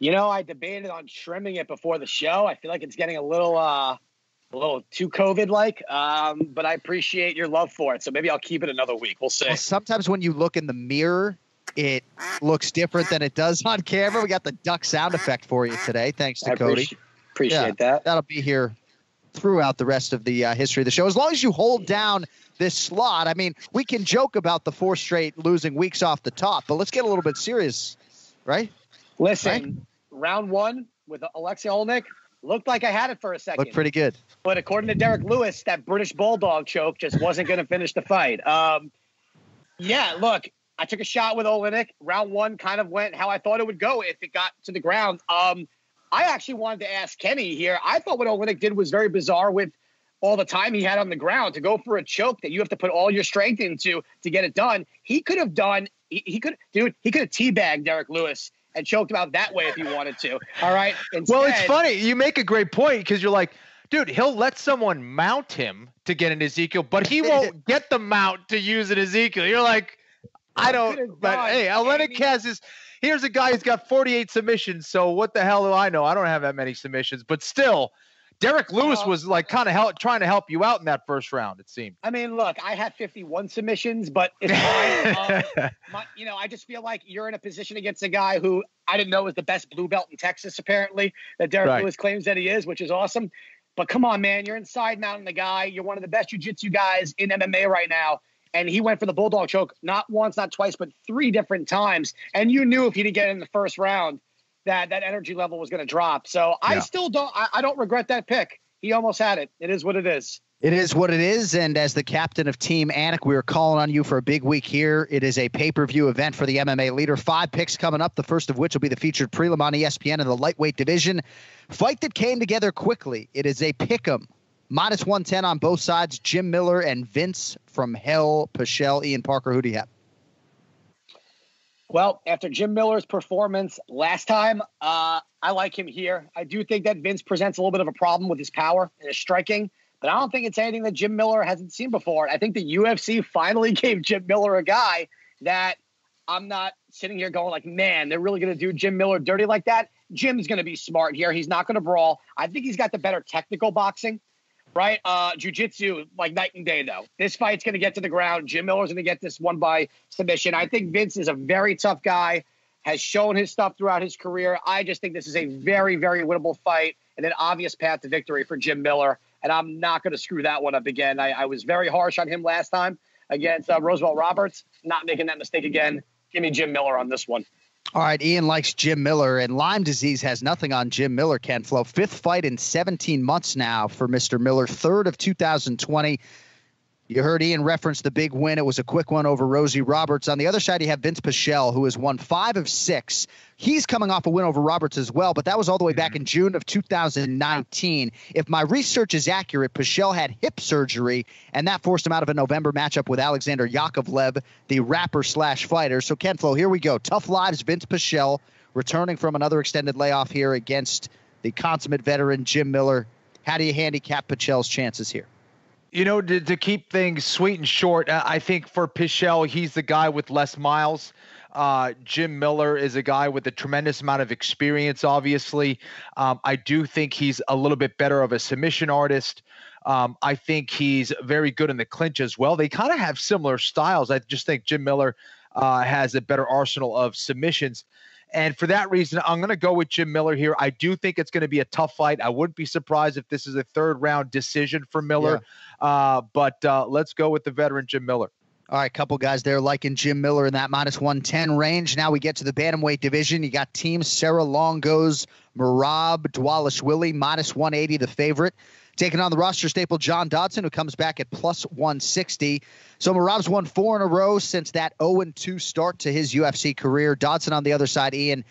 Speaker 2: You know, I debated on trimming it before the show. I feel like it's getting a little too COVID-like, but I appreciate your love for it. So maybe I'll keep it another week. We'll see.
Speaker 5: Well, sometimes when you look in the mirror, it looks different than it does on camera. We got the duck sound effect for you today, thanks to Cody.
Speaker 2: Appreciate that.
Speaker 5: That'll be here throughout the rest of the history of the show. As long as you hold down this slot, I mean, we can joke about the 4 straight losing weeks off the top, but let's get a little bit serious, right?
Speaker 2: Listen, round 1 with Alexei Oleinik looked like I had it for a second.
Speaker 5: Looked pretty good.
Speaker 2: But according to Derrick Lewis, that British Bulldog choke just wasn't going to finish the fight. Yeah, look, I took a shot with Oleinik. Round 1 kind of went how I thought it would go if it got to the ground. I actually wanted to ask Kenny here. I thought what Oleinik did was very bizarre with all the time he had on the ground to go for a choke that you have to put all your strength into to get it done. He could have done – he could have teabagged Derrick Lewis and choked him out that way if he wanted to. All right? Instead,
Speaker 3: well, it's funny. You make a great point because you're like, dude, he'll let someone mount him to get an Ezekiel, but he won't get the mount to use an Ezekiel. You're like – I don't, but hey, Oleinik has his, here's a guy who's got 48 submissions. So what the hell do I know? I don't have that many submissions, but still, Derrick Lewis was like kind of trying to help you out in that first round, it seemed.
Speaker 2: I mean, look, I had 51 submissions, but it's fine. I just feel like you're in a position against a guy who I didn't know was the best blue belt in Texas, apparently, that Derrick Lewis claims that he is, which is awesome. But come on, man, you're inside mounting the guy. You're one of the best jiu-jitsu guys in MMA right now. And he went for the Bulldog choke, not once, not twice, but 3 different times. And you knew if he didn't get in the first round, that energy level was going to drop. So I still don't regret that pick. He almost had it. It is what it is.
Speaker 5: It is what it is. And as the captain of Team Anik, we are calling on you for a big week here. It is a pay-per-view event for the MMA leader. 5 picks coming up, the first of which will be the featured prelim on ESPN in the lightweight division. Fight that came together quickly. It is a pick'em. Minus 110 on both sides. Jim Miller and Vince from Hell Pichel. Ian Parker, who do you have?
Speaker 2: Well, after Jim Miller's performance last time, I like him here. I do think that Vince presents a little bit of a problem with his power and his striking, but I don't think it's anything that Jim Miller hasn't seen before. I think the UFC finally gave Jim Miller a guy that I'm not sitting here going like, man, they're really going to do Jim Miller dirty like that. Jim's going to be smart here. He's not going to brawl. I think he's got the better technical boxing. Right? Jiu-jitsu, like night and day, though. This fight's going to get to the ground. Jim Miller's going to get this one by submission. I think Vince is a very tough guy, has shown his stuff throughout his career. I just think this is a very, very winnable fight and an obvious path to victory for Jim Miller. and I'm not going to screw that one up again. I was very harsh on him last time against Roosevelt Roberts. Not making that mistake again. Give me Jim Miller on this one.
Speaker 5: All right, Ian likes Jim Miller, and Lyme disease has nothing on Jim Miller, Ken Flo. 5th fight in 17 months now for Mr. Miller, 3rd of 2020. You heard Ian reference the big win. It was a quick one over Rosie Roberts. On the other side, you have Vince Pichel, who has won 5 of 6. He's coming off a win over Roberts as well, but that was all the way back in June of 2019. If my research is accurate, Pichel had hip surgery, and that forced him out of a November matchup with Alexander Yakovlev, the rapper/fighter. So, Ken Flo, here we go. Tough lives, Vince Pichel, returning from another extended layoff here against the consummate veteran Jim Miller. How do you handicap Pichel's chances here?
Speaker 3: You know, to keep things sweet and short, I think for Pichel, he's the guy with less miles. Jim Miller is a guy with a tremendous amount of experience, obviously. I do think he's a little bit better of a submission artist. I think he's very good in the clinch as well. They kind of have similar styles. I just think Jim Miller has a better arsenal of submissions. And for that reason, I'm going to go with Jim Miller here. I do think it's going to be a tough fight. I wouldn't be surprised if this is a 3rd-round decision for Miller. Yeah. But let's go with the veteran Jim Miller.
Speaker 5: All right, couple guys there liking Jim Miller in that -110 range. Now we get to the bantamweight division. You got Team Sarah Longo's Merab Dvalishvili, -180, the favorite. Taking on the roster staple John Dodson, who comes back at +160. So Merab's won 4 in a row since that 0-2 start to his UFC career. Dodson on the other side, Ian,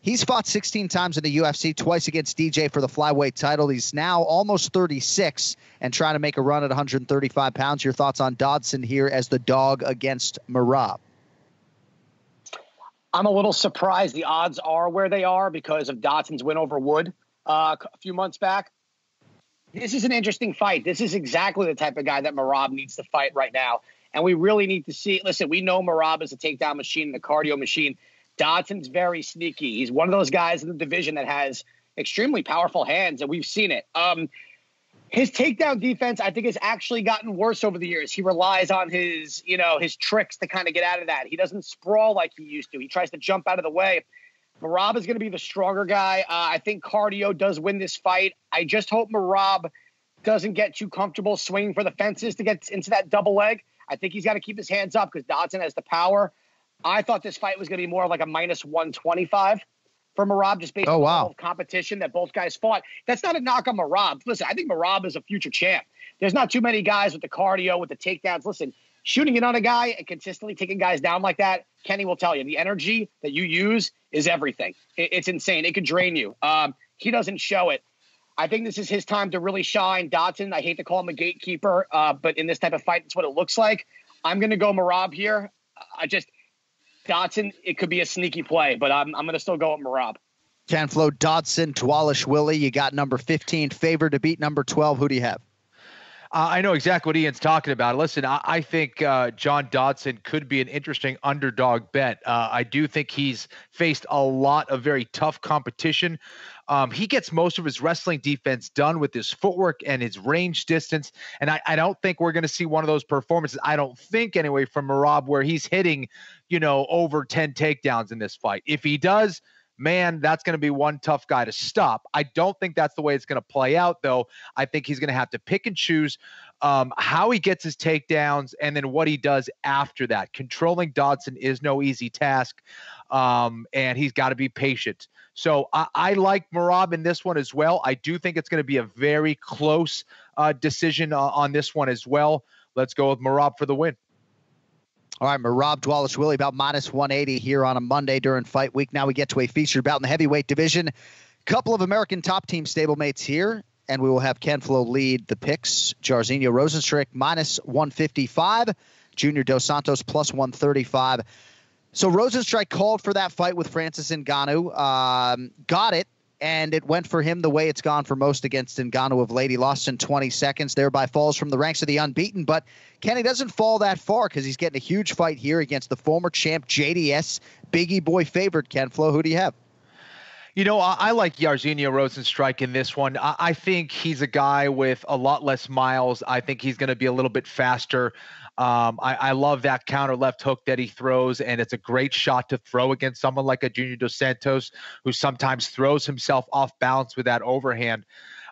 Speaker 5: he's fought 16 times in the UFC, twice against DJ for the flyweight title. He's now almost 36 and trying to make a run at 135 pounds. Your thoughts on Dodson here as the dog against Merab?
Speaker 2: I'm a little surprised the odds are where they are because of Dodson's win over Wood a few months back. This is an interesting fight. This is exactly the type of guy that Merab needs to fight right now. And we really need to see, listen, we know Merab is a takedown machine and a cardio machine. Dodson's very sneaky. He's one of those guys in the division that has extremely powerful hands, and we've seen it. His takedown defense, I think, has actually gotten worse over the years. He relies on his tricks to kind of get out of that. He doesn't sprawl like he used to. He tries to jump out of the way. Merab is going to be the stronger guy. I think cardio does win this fight. I just hope Merab doesn't get too comfortable swinging for the fences to get into that double leg. I think he's got to keep his hands up because Dodson has the power. I thought this fight was going to be more like a -125 for Merab just based on the level of competition that both guys fought. That's not a knock on Merab. Listen, I think Merab is a future champ. There's not too many guys with the cardio, with the takedowns. Listen, shooting in on a guy and consistently taking guys down like that, Kenny will tell you, the energy that you use is everything. It's insane. It could drain you. He doesn't show it. I think this is his time to really shine. Dodson, I hate to call him a gatekeeper, but in this type of fight, it's what it looks like. I'm going to go Merab here. Dodson, it could be a sneaky play, but I'm going to still go with Merab.
Speaker 5: Ken Flo, Dodson, Dvalishvili. You got number 15 favored to beat number 12. Who do you have?
Speaker 3: I know exactly what Ian's talking about. Listen, I think John Dodson could be an interesting underdog bet. I do think he's faced a lot of very tough competition. He gets most of his wrestling defense done with his footwork and his range distance. And I don't think we're going to see one of those performances, I don't think anyway, from Merab where he's hitting, over 10 takedowns in this fight. If he does, man, that's going to be one tough guy to stop. I don't think that's the way it's going to play out, though. I think he's going to have to pick and choose how he gets his takedowns and then what he does after that. Controlling Dodson is no easy task, and he's got to be patient. So I like Merab in this one as well. I do think it's going to be a very close decision on this one as well. Let's go with Merab for the win.
Speaker 5: All right, Merab Dvalishvili about -180 here on a Monday during fight week. Now we get to a featured bout in the heavyweight division. Couple of American top team stablemates here, and we will have Ken Flo lead the picks. Jairzinho Rozenstruik -155, Junior Dos Santos +135. So Rozenstruik called for that fight with Francis Ngannou, got it, and it went for him the way it's gone for most against Ngannou of late. He lost in 20 seconds, thereby falls from the ranks of the unbeaten. But Kenny doesn't fall that far because he's getting a huge fight here against the former champ JDS, Biggie Boy favorite. Ken Flo, who do you have?
Speaker 3: I like Jairzinho Rozenstruik in this one. I think he's a guy with a lot less miles. I think he's going to be a little bit faster. I love that counter left hook that he throws, and it's a great shot to throw against someone like a Junior Dos Santos who sometimes throws himself off balance with that overhand.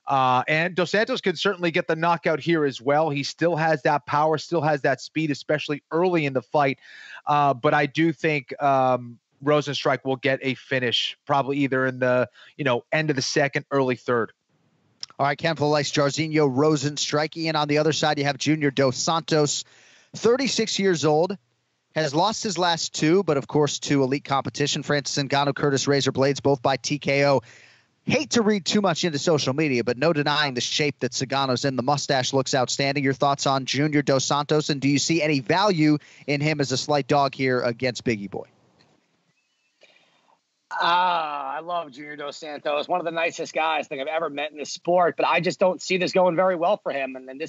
Speaker 3: And Dos Santos can certainly get the knockout here as well. He still has that power, still has that speed, especially early in the fight. But I do think Rozenstruik will get a finish, probably either in the end of the second, early third.
Speaker 5: All right, Ken Flo likes Jairzinho Rozenstruik. And on the other side, you have Junior Dos Santos, 36 years old, has lost his last two, but of course to elite competition. Francis Ngannou, Curtis Razor Blades, both by TKO. Hate to read too much into social media, but no denying the shape that Sagano's in. The mustache looks outstanding. Your thoughts on Junior Dos Santos, and do you see any value in him as a slight dog here against Biggie Boy?
Speaker 2: I love Junior Dos Santos, one of the nicest guys I think I've ever met in this sport, but I just don't see this going very well for him. And then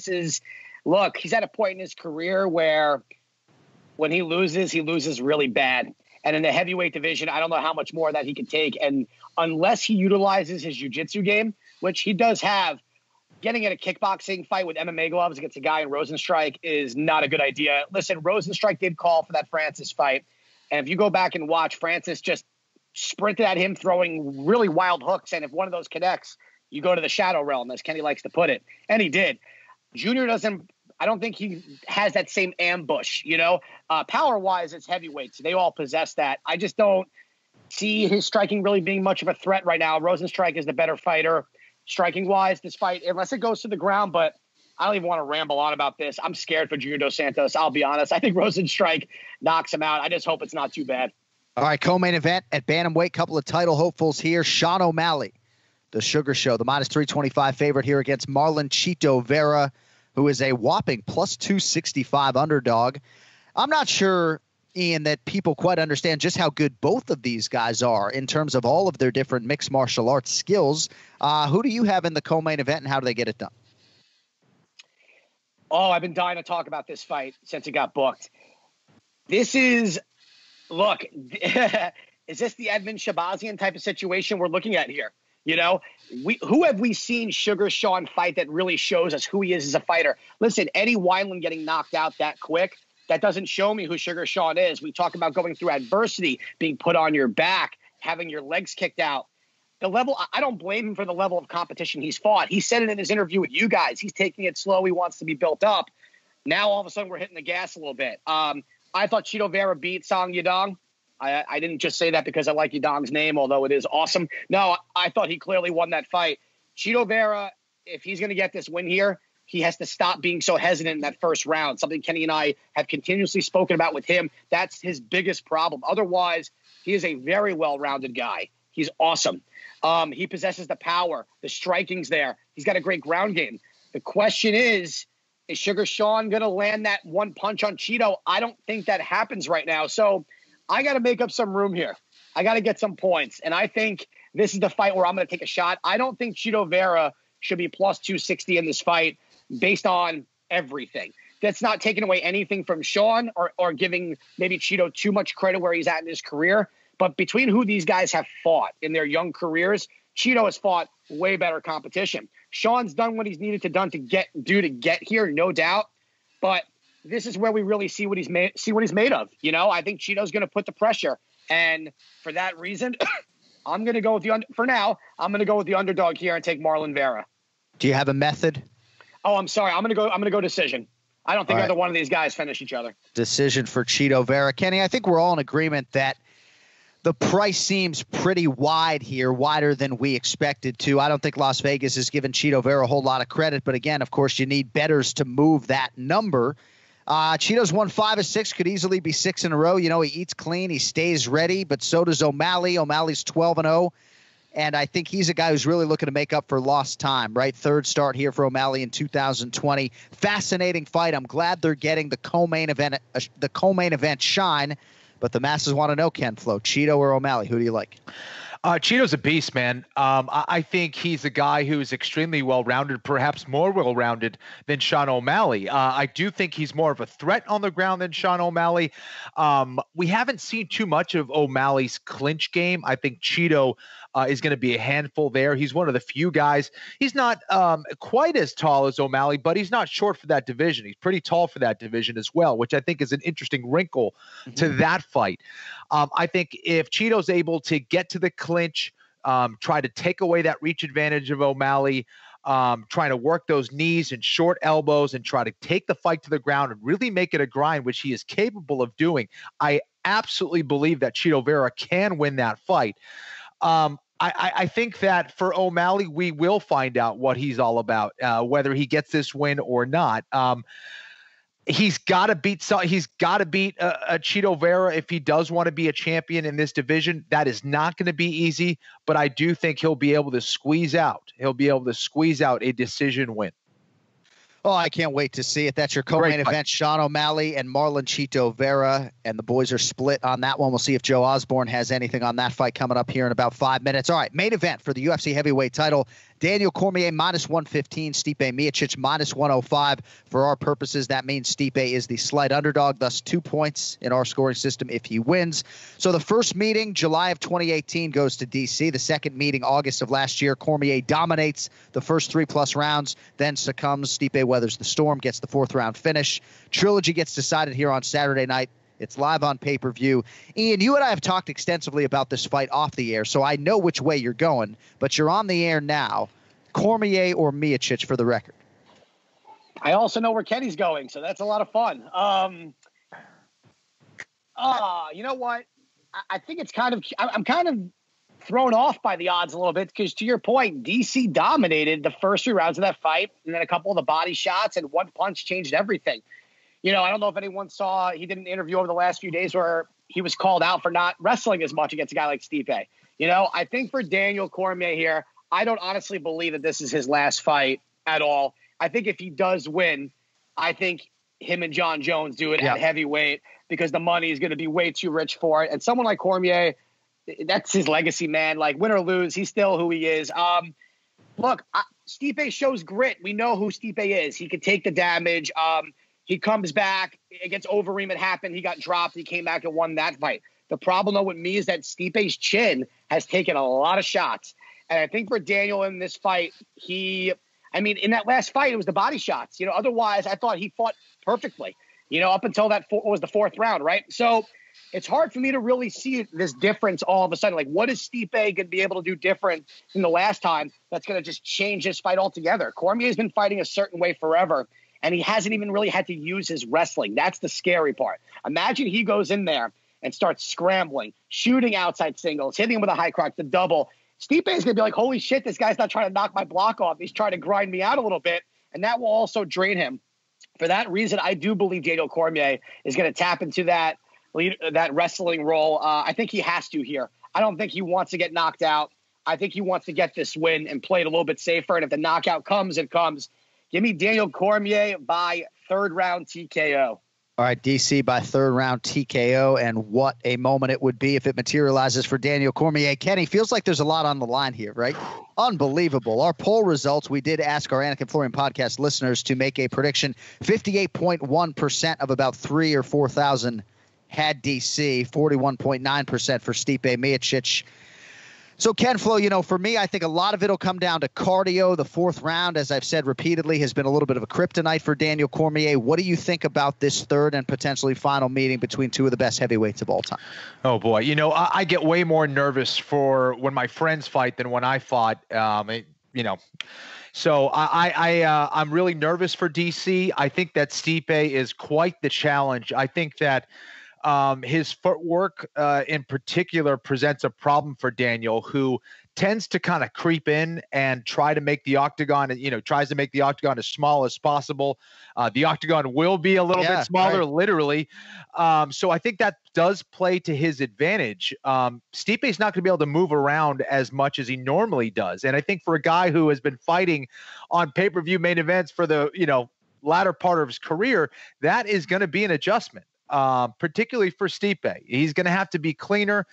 Speaker 2: look, he's at a point in his career where when he loses really bad. And in the heavyweight division, I don't know how much more of that he can take. And unless he utilizes his jiu-jitsu game, which he does have, getting in a kickboxing fight with MMA gloves against a guy in Rozenstruik is not a good idea. Listen, Rozenstruik did call for that Francis fight. And if you go back and watch, Francis just sprinted at him, throwing really wild hooks. And if one of those connects, you go to the shadow realm, as Kenny likes to put it. And he did. Junior I don't think he has that same ambush, power-wise, it's heavyweights. They all possess that. I just don't see his striking really being much of a threat right now. Rozenstruik is the better fighter striking-wise, this fight, unless it goes to the ground. But I don't even want to ramble on about this. I'm scared for Junior Dos Santos. I'll be honest. I think Rozenstruik knocks him out. I just hope it's not too bad.
Speaker 5: All right, co-main event at bantamweight. Couple of title hopefuls here. Sean O'Malley, the Sugar Show, the minus 325 favorite here against Marlon Chito Vera, who is a whopping plus 265 underdog. I'm not sure, Ian, that people quite understand just how good both of these guys are in terms of all of their different mixed martial arts skills. Who do you have in the co-main event, and how do they get it done?
Speaker 2: Oh, I've been dying to talk about this fight since it got booked. Is this the Edmund Shabazian type of situation we're looking at here? Who have we seen Sugar Sean fight that really shows us who he is as a fighter? Listen, Eddie Wineland getting knocked out that quick, that doesn't show me who Sugar Sean is. We talk about going through adversity, being put on your back, having your legs kicked out. The level, I don't blame him for the level of competition he's fought. He said it in his interview with you guys. He's taking it slow. He wants to be built up. Now, all of a sudden, we're hitting the gas a little bit. I thought Chito Vera beat Song Yadong. I didn't just say that because I like Yadong's name, although it is awesome. No, I thought he clearly won that fight. Chito Vera, if he's going to get this win here, he has to stop being so hesitant in that first round, something Kenny and I have continuously spoken about with him. That's his biggest problem. Otherwise, he is a very well-rounded guy. He's awesome. He possesses the power. The striking's there. He's got a great ground game. The question is Sugar Sean going to land that one punch on Chito? I don't think that happens right now. So I got to make up some room here. I got to get some points. And I think this is the fight where I'm going to take a shot. I don't think Chito Vera should be plus 260 in this fight based on everything. That's not taking away anything from Sean or giving maybe Chito too much credit where he's at in his career. But between who these guys have fought in their young careers, Chito has fought way better competition. Sean's done what he's needed to get here, no doubt. But this is where we really see what he's made of. I think Chito's going to put the pressure, and for that reason, I'm going to go with for now. I'm going to go with the underdog here and take Marlon Vera.
Speaker 5: Do you have a method?
Speaker 2: Oh, I'm sorry. I'm going to go decision. I don't think either one of these guys finish each other.
Speaker 5: Decision for Chito Vera. Kenny, I think we're all in agreement that the price seems pretty wide here, wider than we expected to. I don't think Las Vegas has given Chito Vera a whole lot of credit, but again, of course, you need bettors to move that number. Chito's won 5 of 6, could easily be 6 in a row. He eats clean, he stays ready, but so does O'Malley. O'Malley's 12-0, and I think he's a guy who's really looking to make up for lost time, right? Third start here for O'Malley in 2020. Fascinating fight. I'm glad they're getting the co-main event shine, but the masses want to know, Ken Flo, Chito or O'Malley? Who do you like?
Speaker 3: Chito's a beast, man. I think he's a guy who's extremely well-rounded, perhaps more well-rounded than Sean O'Malley. I do think he's more of a threat on the ground than Sean O'Malley. We haven't seen too much of O'Malley's clinch game. I think Chito is going to be a handful there. He's one of the few guys. He's not quite as tall as O'Malley, but he's not short for that division. He's pretty tall for that division as well, which I think is an interesting wrinkle to that fight. I think if Chito's able to get to the clinch, try to take away that reach advantage of O'Malley, trying to work those knees and short elbows and try to take the fight to the ground and really make it a grind, which he is capable of doing. I absolutely believe that Chito Vera can win that fight. I think that for O'Malley, we will find out what he's all about, whether he gets this win or not. He's got to beat a Chito Vera if he does want to be a champion in this division. That is not going to be easy, but I do think he'll be able to squeeze out a decision win.
Speaker 5: Oh, I can't wait to see it. That's your co-main event, Sean O'Malley and Marlon Chito Vera, and the boys are split on that one. We'll see if Joe Osborne has anything on that fight coming up here in about 5 minutes. All right, main event for the UFC heavyweight title. Daniel Cormier -115, Stipe Miocic -105. For our purposes, that means Stipe is the slight underdog, thus 2 points in our scoring system if he wins. So the first meeting, July of 2018, goes to D.C. The second meeting, August of last year, Cormier dominates the first 3+ rounds, then succumbs. Stipe weathers the storm, gets the 4th round finish. Trilogy gets decided here on Saturday night. It's live on pay-per-view. Ian, you and I have talked extensively about this fight off the air, so I know which way you're going, but you're on the air now. Cormier or Miocic for the record?
Speaker 2: I also know where Kenny's going, so that's a lot of fun. You know what? I think it's I'm kind of thrown off by the odds a little bit because, to your point, DC dominated the first 3 rounds of that fight, and then a couple of the body shots and one punch changed everything. You know, I don't know if anyone saw, he did an interview over the last few days where he was called out for not wrestling as much against a guy like Stipe. You know, I think for Daniel Cormier here, I don't honestly believe that this is his last fight at all. I think if he does win, I think him and John Jones do it at heavyweight because the money is going to be way too rich for it. And someone like Cormier, that's his legacy, man. Like, win or lose, he's still who he is. Look, Stipe shows grit. We know who Stipe is. He could take the damage. He comes back against Overeem. It happened. He got dropped. He came back and won that fight. The problem, though, with me is that Stipe's chin has taken a lot of shots. And I think for Daniel in this fight, in that last fight, it was the body shots. You know, otherwise, I thought he fought perfectly, you know, up until that was the 4th round, right? So it's hard for me to really see this difference all of a sudden. Like, what is Stipe going to be able to do different than the last time that's going to just change this fight altogether? Cormier's been fighting a certain way forever, and he hasn't even really had to use his wrestling. That's the scary part. Imagine he goes in there and starts scrambling, shooting outside singles, hitting him with a high crotch, the double. Stipe is going to be like, holy shit, this guy's not trying to knock my block off. He's trying to grind me out a little bit, and that will also drain him. For that reason, I do believe Daniel Cormier is going to tap into that wrestling role. I think he has to here. I don't think he wants to get knocked out. I think he wants to get this win and play it a little bit safer, and if the knockout comes, it comes. Give me Daniel Cormier by 3rd round TKO.
Speaker 5: All right, DC by 3rd round TKO, and what a moment it would be if it materializes for Daniel Cormier. Kenny, feels like there's a lot on the line here, right? Unbelievable. Our poll results, we did ask our Anik and Florian podcast listeners to make a prediction. 58.1% of about 3,000 or 4,000 had DC, 41.9% for Stipe Miocic. So, Ken Flo, you know, for me, I think a lot of it will come down to cardio. The 4th round, as I've said repeatedly, has been a little bit of a kryptonite for Daniel Cormier. What do you think about this 3rd and potentially final meeting between 2 of the best heavyweights of all time?
Speaker 3: Oh, boy. You know, I get way more nervous for when my friends fight than when I fought, So I'm really nervous for DC. I think that Stipe is quite the challenge. I think that his footwork in particular presents a problem for Daniel, who tends to kind of creep in and try to make the octagon, tries to make the octagon as small as possible. The octagon will be a little bit smaller, literally. So I think that does play to his advantage. Stipe's not going to be able to move around as much as he normally does. And I think for a guy who has been fighting on pay-per-view main events for the, latter part of his career, that is going to be an adjustment. Particularly for Stipe. He's going to have to be cleaner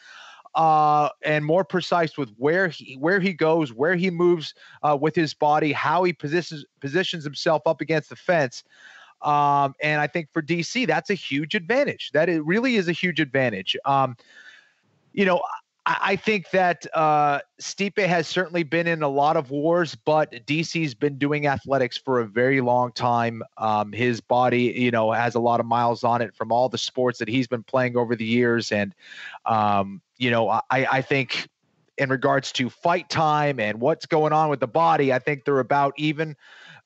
Speaker 3: and more precise with where he goes, where he moves with his body, how he positions himself up against the fence. And I think for DC, that's a huge advantage. That it really is a huge advantage. I think that Stipe has certainly been in a lot of wars, but DC's been doing athletics for a very long time. His body, has a lot of miles on it from all the sports that he's been playing over the years. And, I think in regards to fight time and what's going on with the body, I think they're about even.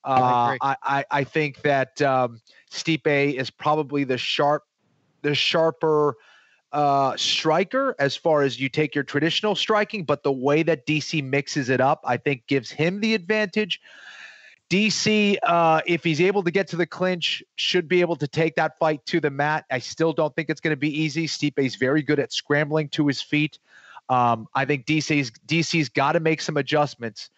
Speaker 3: I think that Stipe is probably the sharper striker as far as you take your traditional striking, but the way that DC mixes it up, I think gives him the advantage. DC, if he's able to get to the clinch, should be able to take that fight to the mat. I still don't think it's going to be easy. Stipe's very good at scrambling to his feet. I think DC's got to make some adjustments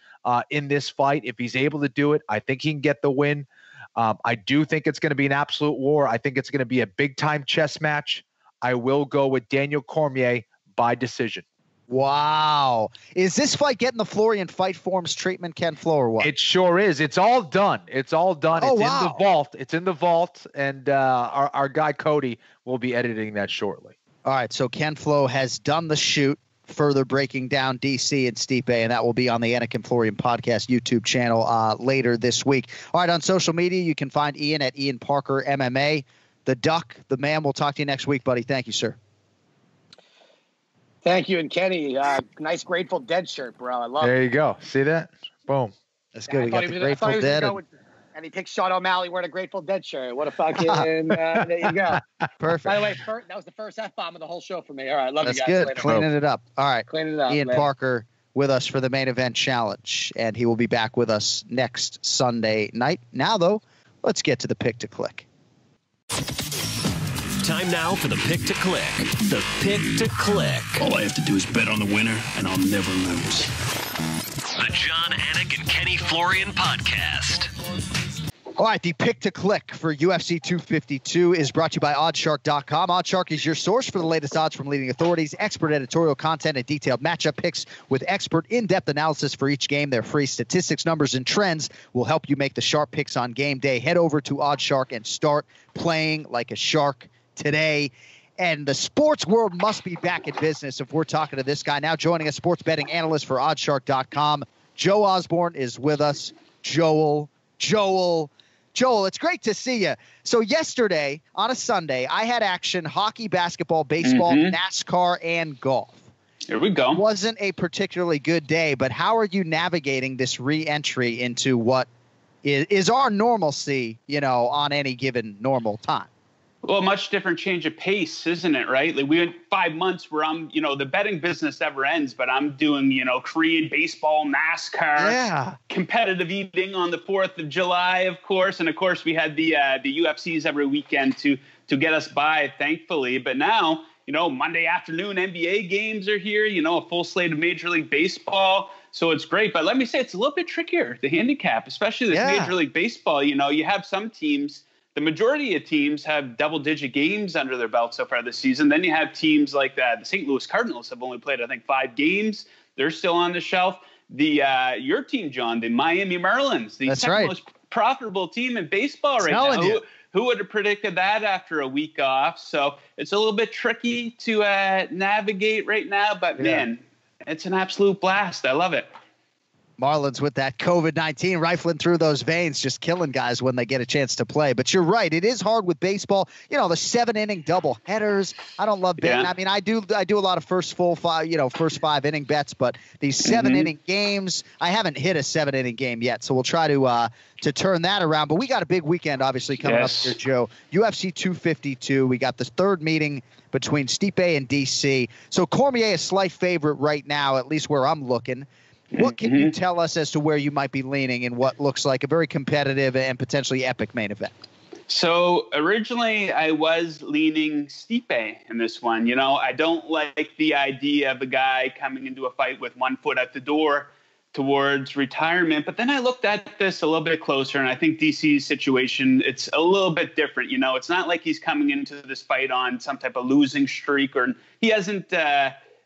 Speaker 3: in this fight. If he's able to do it, I think he can get the win. I do think it's going to be an absolute war. I think it's going to be a big-time chess match. I will go with Daniel Cormier by decision.
Speaker 5: Wow. Is this fight getting the Florian Fight Forms treatment, Ken Flo, or what?
Speaker 3: It sure is. It's all done. It's all done.
Speaker 5: Oh,
Speaker 3: it's
Speaker 5: wow.
Speaker 3: in the vault. It's in the vault, and our guy Cody will be editing that shortly.
Speaker 5: All right, so Ken Flo has done the shoot, further breaking down DC and Stipe, and that will be on the Anik and Florian podcast YouTube channel later this week. All right, on social media, you can find Ian at Ian Parker MMA. The Duck, the man, we'll talk to you next week, buddy. Thank you, sir.
Speaker 2: Thank you. And Kenny, nice Grateful Dead shirt, bro. I love it.
Speaker 3: There you go. See that? Boom.
Speaker 5: That's good. We got the Grateful Dead.
Speaker 2: And he picked Sean O'Malley wearing a Grateful Dead shirt. What a fucking, there you go.
Speaker 5: Perfect.
Speaker 2: By the way, that was the first F-bomb of the whole show for me. All right, love you guys.
Speaker 5: That's good.
Speaker 2: Later.
Speaker 5: Cleaning it up. All right.
Speaker 2: Cleaning it up.
Speaker 5: Ian
Speaker 2: man.
Speaker 5: Parker with us for the main event challenge, and he will be back with us next Sunday night. Now, though, let's get to the pick to click.
Speaker 1: Time now for the pick to click. The pick to click.
Speaker 9: All I have to do is bet on the winner, and I'll never lose.
Speaker 1: The John Anik and Kenny Florian podcast.
Speaker 5: All right, the pick to click for UFC 252 is brought to you by OddsShark.com. OddsShark is your source for the latest odds from leading authorities, expert editorial content, and detailed matchup picks with expert in-depth analysis for each game. Their free statistics, numbers, and trends will help you make the sharp picks on game day. Head over to OddsShark and start playing like a shark today. And the sports world must be back in business if we're talking to this guy. Now joining us, sports betting analyst for OddsShark.com, Joe Osborne is with us. Joel, it's great to see you. So yesterday, on a Sunday, I had action, hockey, basketball, baseball, NASCAR, and golf.
Speaker 10: Here we go.
Speaker 5: It wasn't a particularly good day, but how are you navigating this re-entry into what is our normalcy, on any given normal time?
Speaker 10: Well, a much different change of pace, isn't it, right? Like we went 5 months where I'm, the betting business never ends, but I'm doing, Korean baseball, NASCAR, competitive eating on the 4th of July, of course. And of course, we had the UFCs every weekend to get us by, thankfully. But now, Monday afternoon NBA games are here, a full slate of Major League Baseball. So it's great. But let me say, it's a little bit trickier, the handicap, especially this Major League Baseball. You have some teams. The majority of teams have double-digit games under their belt so far this season. Then you have teams like the St. Louis Cardinals have only played, I think, 5 games. They're still on the shelf. Your team, John, the Miami Marlins, the second most profitable team in baseball right now. Who would have predicted that after a week off? So it's a little bit tricky to navigate right now. But, man, it's an absolute blast. I love it.
Speaker 5: Marlins with that COVID-19 rifling through those veins, just killing guys when they get a chance to play. But you're right. It is hard with baseball. The 7-inning double headers. I don't love betting. I mean, I do a lot of first 5-inning bets, but these 7-inning games, I haven't hit a 7-inning game yet. So we'll try to turn that around. But we got a big weekend, obviously, coming up here, Joe. UFC 252. We got the third meeting between Stipe and DC. So Cormier a slight favorite right now, at least where I'm looking. What can you tell us as to where you might be leaning in what looks like a very competitive and potentially epic main event?
Speaker 10: So originally I was leaning Stipe in this one. I don't like the idea of a guy coming into a fight with one foot at the door towards retirement. But then I looked at this a little bit closer, and I think DC's situation, it's a little bit different. It's not like he's coming into this fight on some type of losing streak, or he hasn't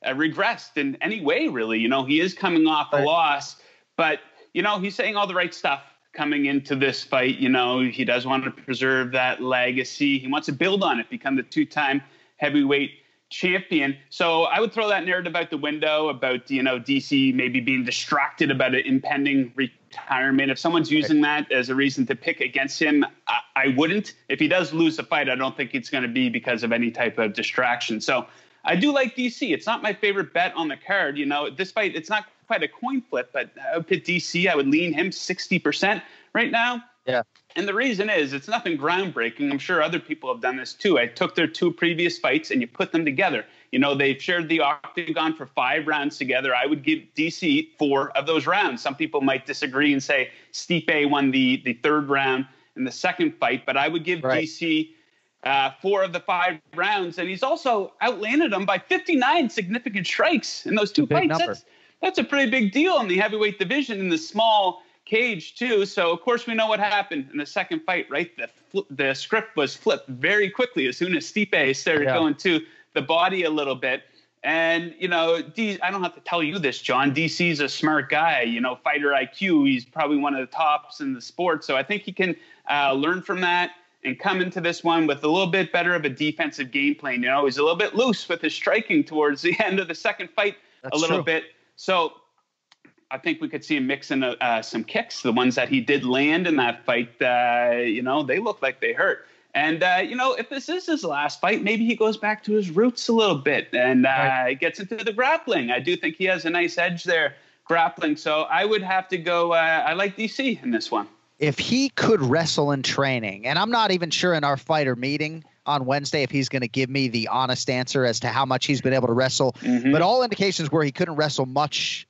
Speaker 10: regressed in any way, really. He is coming off a loss, but, he's saying all the right stuff coming into this fight. He does want to preserve that legacy. He wants to build on it, become the 2-time heavyweight champion. So I would throw that narrative out the window about, DC maybe being distracted about an impending retirement. If someone's using that as a reason to pick against him, I wouldn't. If he does lose the fight, I don't think it's going to be because of any type of distraction. So I do like DC. It's not my favorite bet on the card. You know, this fight, it's not quite a coin flip, but I would pick DC. I would lean him 60% right now.
Speaker 5: Yeah.
Speaker 10: And the reason is it's nothing groundbreaking. I'm sure other people have done this too. I took their 2 previous fights and you put them together. You know, they've shared the octagon for 5 rounds together. I would give DC 4 of those rounds. Some people might disagree and say Stipe won the 3rd round in the second fight, but I would give DC 4 of the 5 rounds. And he's also outlanded him by 59 significant strikes in those 2 fights. That's a pretty big deal in the heavyweight division in the small cage too. So of course we know what happened in the second fight, right? The script was flipped very quickly as soon as Stipe started going to the body a little bit. And, you know, I don't have to tell you this, John. DC's a smart guy, you know, fighter IQ. He's probably one of the tops in the sport. So I think he can learn from that and come into this one with a little bit better of a defensive game plan. You know, he's a little bit loose with his striking towards the end of the second fight. That's a little bit. So I think we could see him mix in some kicks. The ones that he did land in that fight, you know, they look like they hurt. And, you know, if this is his last fight, maybe he goes back to his roots a little bit and gets into the grappling. I do think he has a nice edge there, grappling. So I would have to go, I like DC in this one.
Speaker 5: If he could wrestle in training, and I'm not even sure in our fighter meeting on Wednesday if he's going to give me the honest answer as to how much he's been able to wrestle, but all indications were he couldn't wrestle much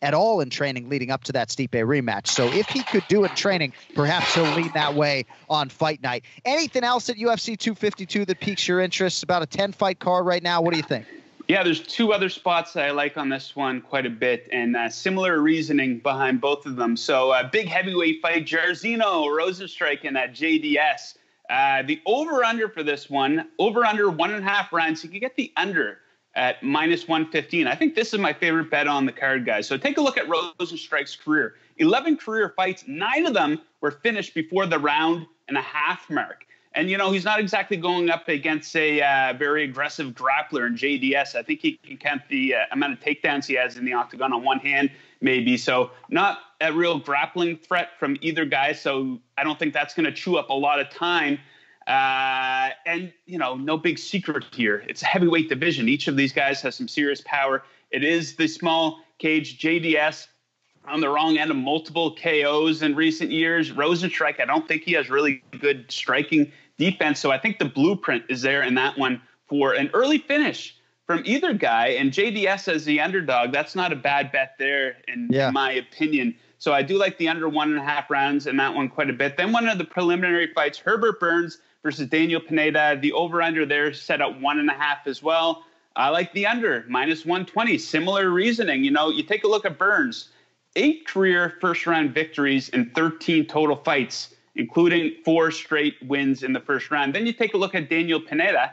Speaker 5: at all in training leading up to that Stipe rematch. So if he could do it in training, perhaps he'll lean that way on fight night. Anything else at UFC 252 that piques your interest? About a 10-fight card right now. What do you think?
Speaker 10: Yeah, there's 2 other spots that I like on this one quite a bit, and similar reasoning behind both of them. So big heavyweight fight, Jairzinho Rozenstruik at JDS. The over-under for this one, over-under 1.5 rounds. You can get the under at -115. I think this is my favorite bet on the card, guys. So take a look at Rozenstruik's career. 11 career fights, 9 of them were finished before the round and a half mark. And, you know, he's not exactly going up against a very aggressive grappler in JDS. I think he can count the amount of takedowns he has in the octagon on one hand, maybe. So not a real grappling threat from either guy. So I don't think that's going to chew up a lot of time. And, you know, no big secret here. It's a heavyweight division. Each of these guys has some serious power. It is the small cage. JDS on the wrong end of multiple KOs in recent years. Rozenstruik, I don't think he has really good striking defense. So I think the blueprint is there in that one for an early finish from either guy. And JDS as the underdog, that's not a bad bet there in my opinion. So I do like the under 1.5 rounds in that one quite a bit. Then one of the preliminary fights, Herbert Burns versus Daniel Pineda. The over-under there set at 1.5 as well. I like the under, -120. Similar reasoning. You know, you take a look at Burns. 8 career first-round victories in 13 total fights, including 4 straight wins in the first round. Then you take a look at Daniel Pineda.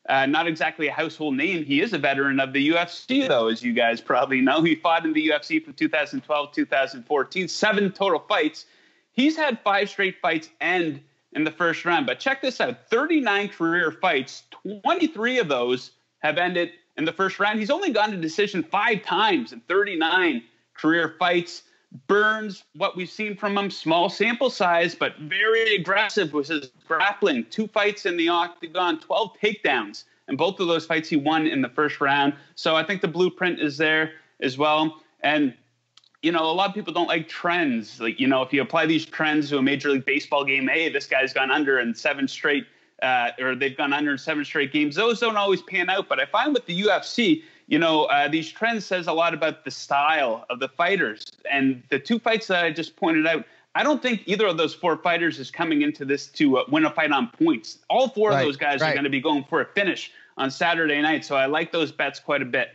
Speaker 10: Not exactly a household name. He is a veteran of the UFC, though, as you guys probably know. He fought in the UFC from 2012, 2014, 7 total fights. He's had 5 straight fights end in the first round. But check this out. 39 career fights, 23 of those have ended in the first round. He's only gone to decision 5 times in 39 career fights. Burns, what we've seen from him, small sample size, but very aggressive with his grappling. 2 fights in the octagon, 12 takedowns. And both of those fights he won in the first round. So I think the blueprint is there as well. And, you know, a lot of people don't like trends. Like, you know, if you apply these trends to a Major League Baseball game, hey, this guy's gone under in 7 straight, or they've gone under in 7 straight games. Those don't always pan out. But I find with the UFC, you know, these trends says a lot about the style of the fighters. And the 2 fights that I just pointed out, I don't think either of those 4 fighters is coming into this to win a fight on points. All 4 of those guys are going to be going for a finish on Saturday night. So I like those bets quite a bit.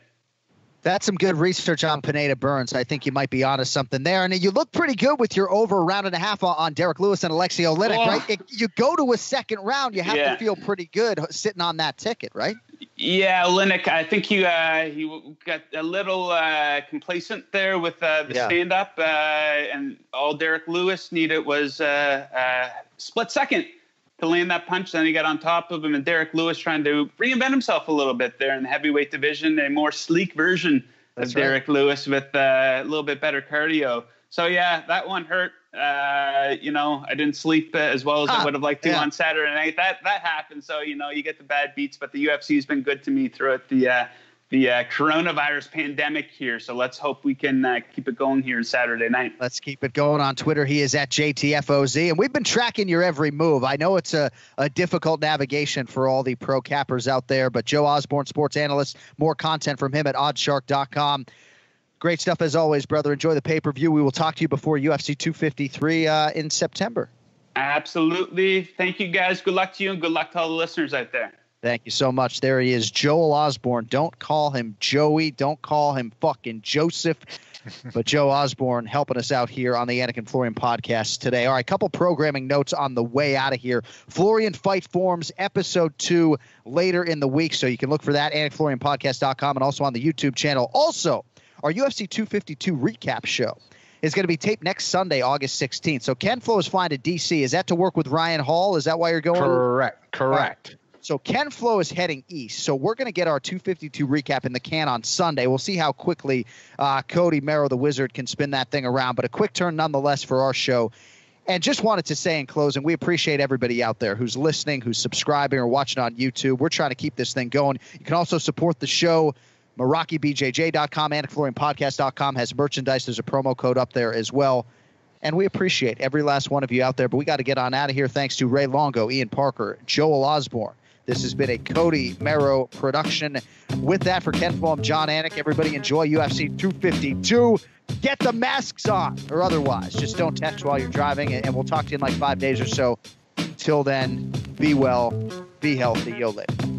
Speaker 5: That's some good research on Pineda Burns. I think you might be onto something there. And you look pretty good with your over 1.5 rounds on Derrick Lewis and Alexei Oleinik, right? You go to a second round, you have to feel pretty good sitting on that ticket, right?
Speaker 10: Yeah, Oleinik, I think he got a little complacent there with the stand-up, and all Derrick Lewis needed was a split second to land that punch. Then he got on top of him, and Derrick Lewis trying to reinvent himself a little bit there in the heavyweight division, a more sleek version of Derrick Lewis with a little bit better cardio. So yeah, that one hurt. I didn't sleep as well as I would have liked to on Saturday night. That happened. So, you get the bad beats, but the UFC has been good to me throughout the coronavirus pandemic here. So let's hope we can keep it going here Saturday night.
Speaker 5: Let's keep it going on Twitter. He is at JTFOZ, and we've been tracking your every move. I know it's a difficult navigation for all the pro cappers out there, but Joe Osborne, sports analyst, more content from him at OddsShark.com. Great stuff as always, brother. Enjoy the pay-per-view. We will talk to you before UFC 253 in September.
Speaker 10: Absolutely. Thank you, guys. Good luck to you, and good luck to all the listeners out there.
Speaker 5: Thank you so much. There he is, Joel Osborne. Don't call him Joey. Don't call him fucking Joseph. But Joe Osborne helping us out here on the Anik and Florian podcast today. All right, couple programming notes on the way out of here. Florian Fight Forms Episode 2 later in the week, so you can look for that, AnikFlorianPodcast.com, and also on the YouTube channel. Also, our UFC 252 recap show is going to be taped next Sunday, August 16th. So Ken Flo is flying to D.C. Is that to work with Ryan Hall? Is that why you're going?
Speaker 3: Correct.
Speaker 5: Right. So Ken Flo is heading east. So we're going to get our 252 recap in the can on Sunday. We'll see how quickly Cody Merrow, the Wizard, can spin that thing around. But a quick turn nonetheless for our show. And just wanted to say in closing, we appreciate everybody out there who's listening, who's subscribing or watching on YouTube. We're trying to keep this thing going. You can also support the show. MerakiBJJ.com, AnikFlorianPodcast.com has merchandise. There's a promo code up there as well. And we appreciate every last one of you out there. But we got to get on out of here. Thanks to Ray Longo, Ian Parker, Joel Osborne. This has been a Cody Merrow production. With that, for Ken Flo, I'm John Anik. Everybody enjoy UFC 252. Get the masks on, or otherwise. Just don't text while you're driving, and we'll talk to you in like 5 days or so. Till then, be well, be healthy. Yo, later.